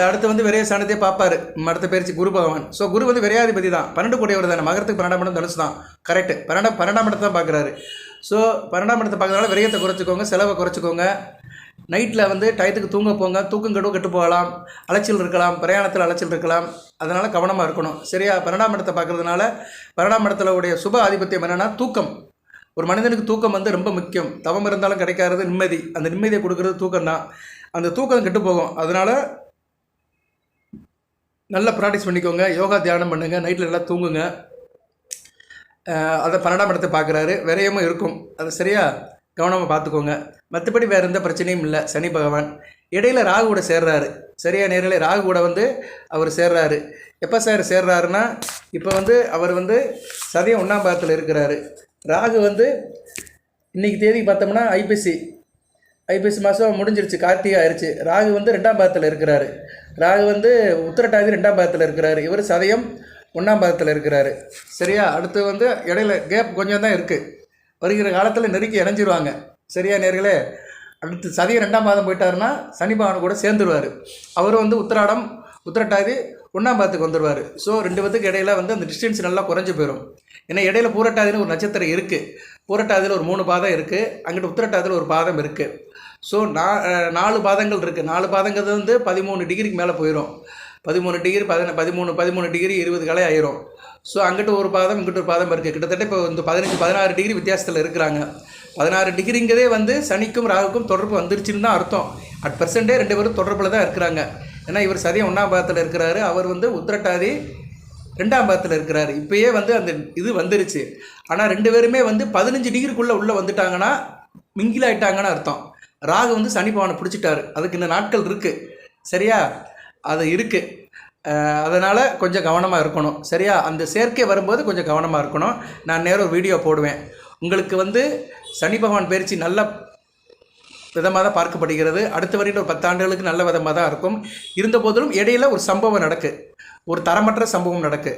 அடுத்து வந்து விரைய ஸ்தானத்தையே பார்ப்பார். அடுத்த பயிற்சி குரு பகவான். ஸோ குரு வந்து விரையாதிபதி தான், 12 கூடியவர் தானே. மகரத்துக்கு 12ஆம் இடம் தனுசு தான். கரெக்டு, 12ஆம் இடத்தை தான் பார்க்குறாரு. ஸோ 12ஆம் இடத்தை பார்க்கறதுனால விரயத்தை குறைச்சிக்கோங்க, செலவை குறைச்சிக்கோங்க. நைட்டில் வந்து டயத்துக்கு தூங்க போங்க. தூக்கம் கெட்டு போகலாம், அலைச்சல் இருக்கலாம், பிரயாணத்தில் அலைச்சல் இருக்கலாம். அதனால் கவனமாக இருக்கணும். சரியா, 12ஆம் இடத்தை பார்க்குறதுனால 12ஆம் இடத்துல உடைய சுப ஆதிபத்தியம் என்னென்னா தூக்கம். ஒரு மனிதனுக்கு தூக்கம் வந்து ரொம்ப முக்கியம். தவம் இருந்தாலும் கிடைக்காது நிம்மதி. அந்த நிம்மதியை கொடுக்குறது தூக்கம் தான். அந்த தூக்கம் கெட்டு போகும். அதனால் நல்லா ப்ராக்டிஸ் பண்ணிக்கோங்க. யோகா தியானம் பண்ணுங்கள், நைட்டில் நல்லா தூங்குங்க. அதை 12ஆம் இடத்தை பார்க்குறாரு. விரயமும் இருக்கும். அது சரியா கவனமாக பார்த்துக்கோங்க. மற்றபடி வேறு எந்த பிரச்சனையும் இல்லை. சனி பகவான் இடையில ராகு கூட சேர்றாரு. சரியா, நேரில் ராகு கூட வந்து அவர் சேர்றாரு. எப்போ சார் சேர்றாருன்னா, இப்போ வந்து அவர் வந்து சதயம் 1ஆம் பாதத்தில் இருக்கிறாரு. ராகு வந்து இன்றைக்கி தேதி பார்த்தோம்னா ஐப்பசி மாதம் முடிஞ்சிருச்சு, கார்த்திகை ஆயிடுச்சு. ராகு வந்து 2ஆம் பாதத்தில் இருக்கிறாரு. ராகு வந்து உத்திரட்டாதி 2ஆம் பாதத்தில் இருக்கிறாரு. இவர் சதயம் 1ஆம் பாதத்தில் இருக்கிறாரு. சரியா, அடுத்து வந்து இடையில கேப் கொஞ்சம் தான் இருக்குது. வருகிற காலத்தில் நெருக்கி இணைஞ்சிருவாங்க. சரியா நேர்களே, அடுத்து சதயம் 2ஆம் பாதம் போயிட்டாருன்னா சனி பகவான் கூட சேர்ந்துருவார். அவரும் வந்து உத்திரட்டாதி 1ஆம் பாதத்துக்கு வந்துடுவார். ஸோ 2 பேத்துக்கு இடையில வந்து அந்த டிஸ்டன்ஸ் நல்லா குறைஞ்சி போயிடும். ஏன்னா இடையில பூரட்டாதின்னு ஒரு நட்சத்திரம் இருக்குது. பூரட்டாதியில் ஒரு 3 பாதம் இருக்குது. அங்கிட்டு உத்திரட்டாதியில் ஒரு பாதம் இருக்குது. ஸோ 4 பாதங்கள் இருக்குது. 4 பாதங்கிறது வந்து 13 டிகிரிக்கு மேலே போயிடும். 13 டிகிரி 13 டிகிரி 20 கலை ஆயிரும். ஸோ அங்கிட்டு ஒரு பாதம் இங்கிட்டு ஒரு பாதம் இருக்குது. கிட்டத்தட்ட இப்போ இந்த 15-16 டிகிரி வித்தியாசத்தில் இருக்கிறாங்க. 16 டிகிரிங்கிறதே வந்து சனிக்கும் ராகுக்கும் தொடர்பு வந்துருச்சுன்னு தான் அர்த்தம். அட் பர்சன்டே 2 பேரும் தொடர்பில் தான் இருக்கிறாங்க. ஏன்னா இவர் சதயம் 1ஆம் பாதத்தில் இருக்கிறாரு, அவர் வந்து உத்திரட்டாதி 2ஆம் பாதத்தில் இருக்கிறாரு. இப்போயே வந்து அந்த இது வந்துருச்சு. ஆனால் 2 பேருமே வந்து 15 டிகிரிக்குள்ளே உள்ளே வந்துட்டாங்கன்னா மிங்கில் ஆகிட்டாங்கன்னு அர்த்தம். ராகு வந்து சனி பகவானை பிடிச்சிட்டாரு. அதுக்கு இந்த நாட்கள் இருக்குது. சரியா, அது இருக்குது. அதனால் கொஞ்சம் கவனமாக இருக்கணும். சரியா, அந்த சேர்க்கை வரும்போது கொஞ்சம் கவனமாக இருக்கணும். நான் நேரம் வீடியோ போடுவேன். உங்களுக்கு வந்து சனி பகவான் பயிற்சி நல்ல விதமாக தான் பார்க்கப்படுகிறது. அடுத்த வரையில் ஒரு 10 ஆண்டுகளுக்கு நல்ல விதமாக தான் இருக்கும். இருந்த போதிலும் இடையில ஒரு சம்பவம் நடக்கு, ஒரு தரமற்ற சம்பவம் நடக்கு.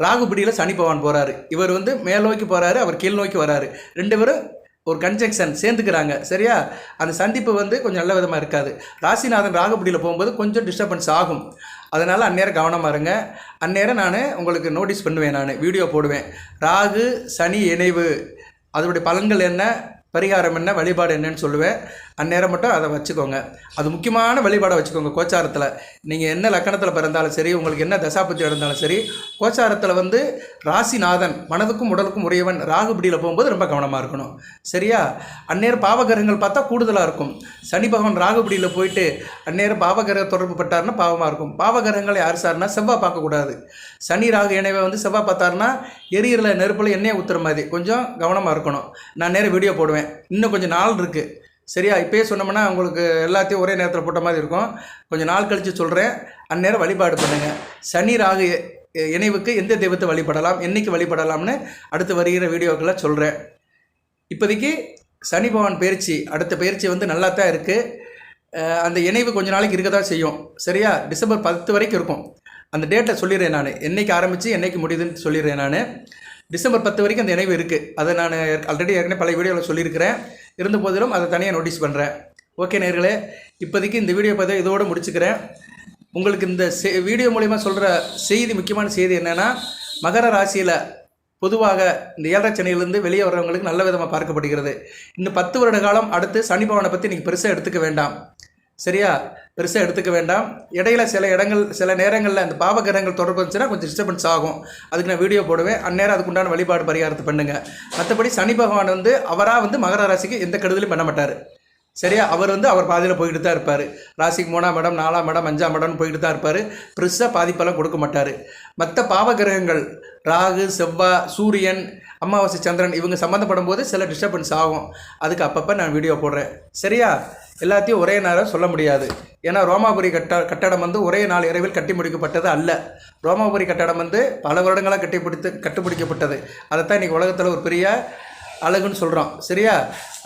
ராகு பிடியில் சனி பகவான் போகிறாரு. இவர் வந்து மேல் நோக்கி போகிறாரு, அவர் கீழ் நோக்கி வராரு. 2 பேரும் ஒரு கன்ஜெக்ஷன் சேர்ந்துக்கிறாங்க. சரியா, அந்த சந்திப்பு வந்து கொஞ்சம் நல்ல விதமாக இருக்காது. ராசிநாதன் ராகு பிடியில் போகும்போது கொஞ்சம் டிஸ்டர்பன்ஸ் ஆகும். அதனால் அந்நேரம் கவனமாக இருங்க. அந்நேரம் நான் உங்களுக்கு நோட்டீஸ் பண்ணுவேன், நான் வீடியோ போடுவேன். ராகு சனி இணைவு, அதனுடைய பலன்கள் என்ன, பரிகாரம் என்ன, வழிபாடு என்னன்னு சொல்லுவேன். அந்நேரம் மட்டும் அதை வச்சுக்கோங்க. அது முக்கியமான வழிபாடை வச்சுக்கோங்க. கோச்சாரத்தில் நீங்கள் என்ன லக்கணத்தில் பிறந்தாலும் சரி, உங்களுக்கு என்ன தசாபத்தி இருந்தாலும் சரி, கோச்சாரத்தில் வந்து ராசிநாதன் மனதுக்கும் உடலுக்கும் உரியவன் ராகுபிடியில் போகும்போது ரொம்ப கவனமாக இருக்கணும். சரியா, அந்நேரம் பாவகிரகங்கள் பார்த்தா கூடுதலாக இருக்கும். சனி பகவான் ராகுபிடியில் போயிட்டு அந்நேரம் பாவகிரக தொடர்பு பட்டாருன்னா பாவமாக இருக்கும். பாவகிரகங்கள் யார் சார்னா செவ்வாய் பார்க்கக்கூடாது. சனி ராகு இணைவை வந்து செவ்வாய் பார்த்தாருன்னா எரியிறல நெருப்பில் எண்ணெயை ஊற்றுற மாதிரி கொஞ்சம் கவனமாக இருக்கணும். நான் நேரம் வீடியோ போடுவேன். இன்னும் கொஞ்சம் நாள் இருக்குது. சரியா, இப்போயே சொன்னோம்னா உங்களுக்கு எல்லாத்தையும் ஒரே நேரத்தில் போட்ட மாதிரி இருக்கும். கொஞ்சம் நாள் கழித்து சொல்கிறேன். அந்நேரம் வழிபாடு பண்ணுங்கள். சனி ராகு இணைவுக்கு எந்த தெய்வத்தை வழிபடலாம், என்றைக்கு வழிபடலாம்னு அடுத்து வருகிற வீடியோக்களை சொல்கிறேன். இப்போதைக்கு சனி பகவான் பயிற்சி, அடுத்த பயிற்சி வந்து நல்லா தான் இருக்குது. அந்த இணைவு கொஞ்ச நாளைக்கு இருக்க தான் செய்யும். சரியா, டிசம்பர் 10 வரைக்கும் இருக்கும். அந்த டேட்டை சொல்லிடுறேன் நான், என்றைக்கு ஆரம்பித்து என்றைக்கு முடியுதுன்னு சொல்லிடுறேன் நான். டிசம்பர் 10 வரைக்கும் அந்த இணைவு இருக்குது. அதை நான் ஆல்ரெடி ஏற்கனவே பல வீடியோவில் சொல்லியிருக்கிறேன். இருந்த போதிலும் அதை தனியாக நோட்டீஸ் பண்ணுறேன். ஓகே நேர்களே, இப்போதைக்கு இந்த வீடியோ பார்த்து இதோடு முடிச்சுக்கிறேன். உங்களுக்கு இந்த வீடியோ மூலிமா சொல்கிற செய்தி, முக்கியமான செய்தி என்னென்னா, மகர ராசியில் பொதுவாக இந்த 7.5 சனியிலேருந்து வெளியே வர்றவங்களுக்கு நல்ல விதமாக பார்க்கப்படுகிறது. இன்னும் 10 வருட காலம் அடுத்து சனி பகவானை பற்றி நீங்கள் பெருசாக எடுத்துக்க வேண்டாம். சரியா, பெருசாக எடுத்துக்க வேண்டாம். இடையில சில நேரங்களில் அந்த பாவகிரகங்கள் தொடர்பு வந்துச்சுன்னா கொஞ்சம் டிஸ்டர்பன்ஸ் ஆகும். அதுக்கு நான் வீடியோ போடுவேன். அந்நேரம் அதுக்குண்டான வழிபாடு பரிகாரத்தை பண்ணுங்கள். மற்றபடி சனி பகவான் வந்து அவராக வந்து மகர ராசிக்கு எந்த கெடுதலும் பண்ண மாட்டார். சரியா, அவர் வந்து அவர் பாதியில் போய்கிட்டு தான் இருப்பார். ராசிக்கு 3ஆம் இடம் 4ஆம் இடம் 5ஆம் இடம்னு போய்கிட்டு தான் இருப்பார். பெருசாக பாதிப்பெல்லாம் கொடுக்க மாட்டார். மற்ற பாவகிரகங்கள் ராகு செவ்வாய் சூரியன் அமாவாசை சந்திரன் இவங்க சம்மந்தப்படும் போது சில டிஸ்டர்பன்ஸ் ஆகும். அதுக்கு அப்பப்போ நான் வீடியோ போடுறேன். சரியா? எல்லாத்தையும் ஒரே நேரம் சொல்ல முடியாது. ஏன்னா ரோமாபுரி கட்டடம் வந்து ஒரே நாள் இரவில் கட்டி முடிக்கப்பட்டது அல்ல. ரோமாபுரி கட்டடம் வந்து பல வருடங்களாக கட்டுப்பிடிக்கப்பட்டது. அதைத்தான் இன்றைக்கி உலகத்தில் ஒரு பெரிய அழகுன்னு சொல்கிறோம். சரியா?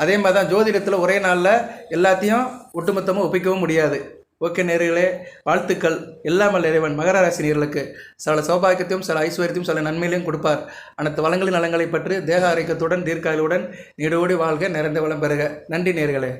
அதே மாதிரி தான் ஜோதிடத்தில் ஒரே நாளில் எல்லாத்தையும் ஒட்டுமொத்தமாக ஒப்பிக்கவும் முடியாது. ஓகே நேயர்களே, வாழ்த்துக்கள். எல்லாம் இறைவன் மகர ராசி நேயர்களுக்கு சில சௌபாகியத்தையும் சில ஐஸ்வர்யத்தையும் சில நன்மையிலையும் கொடுப்பார். அனைத்து வளங்களின் நலங்களை பற்றி தேக ஆரோக்கியத்துடன் தீர்க்காயுடன் நீடோடி வாழ்க, நிறைந்த வளம் பெறுக. நன்றி நேயர்களே.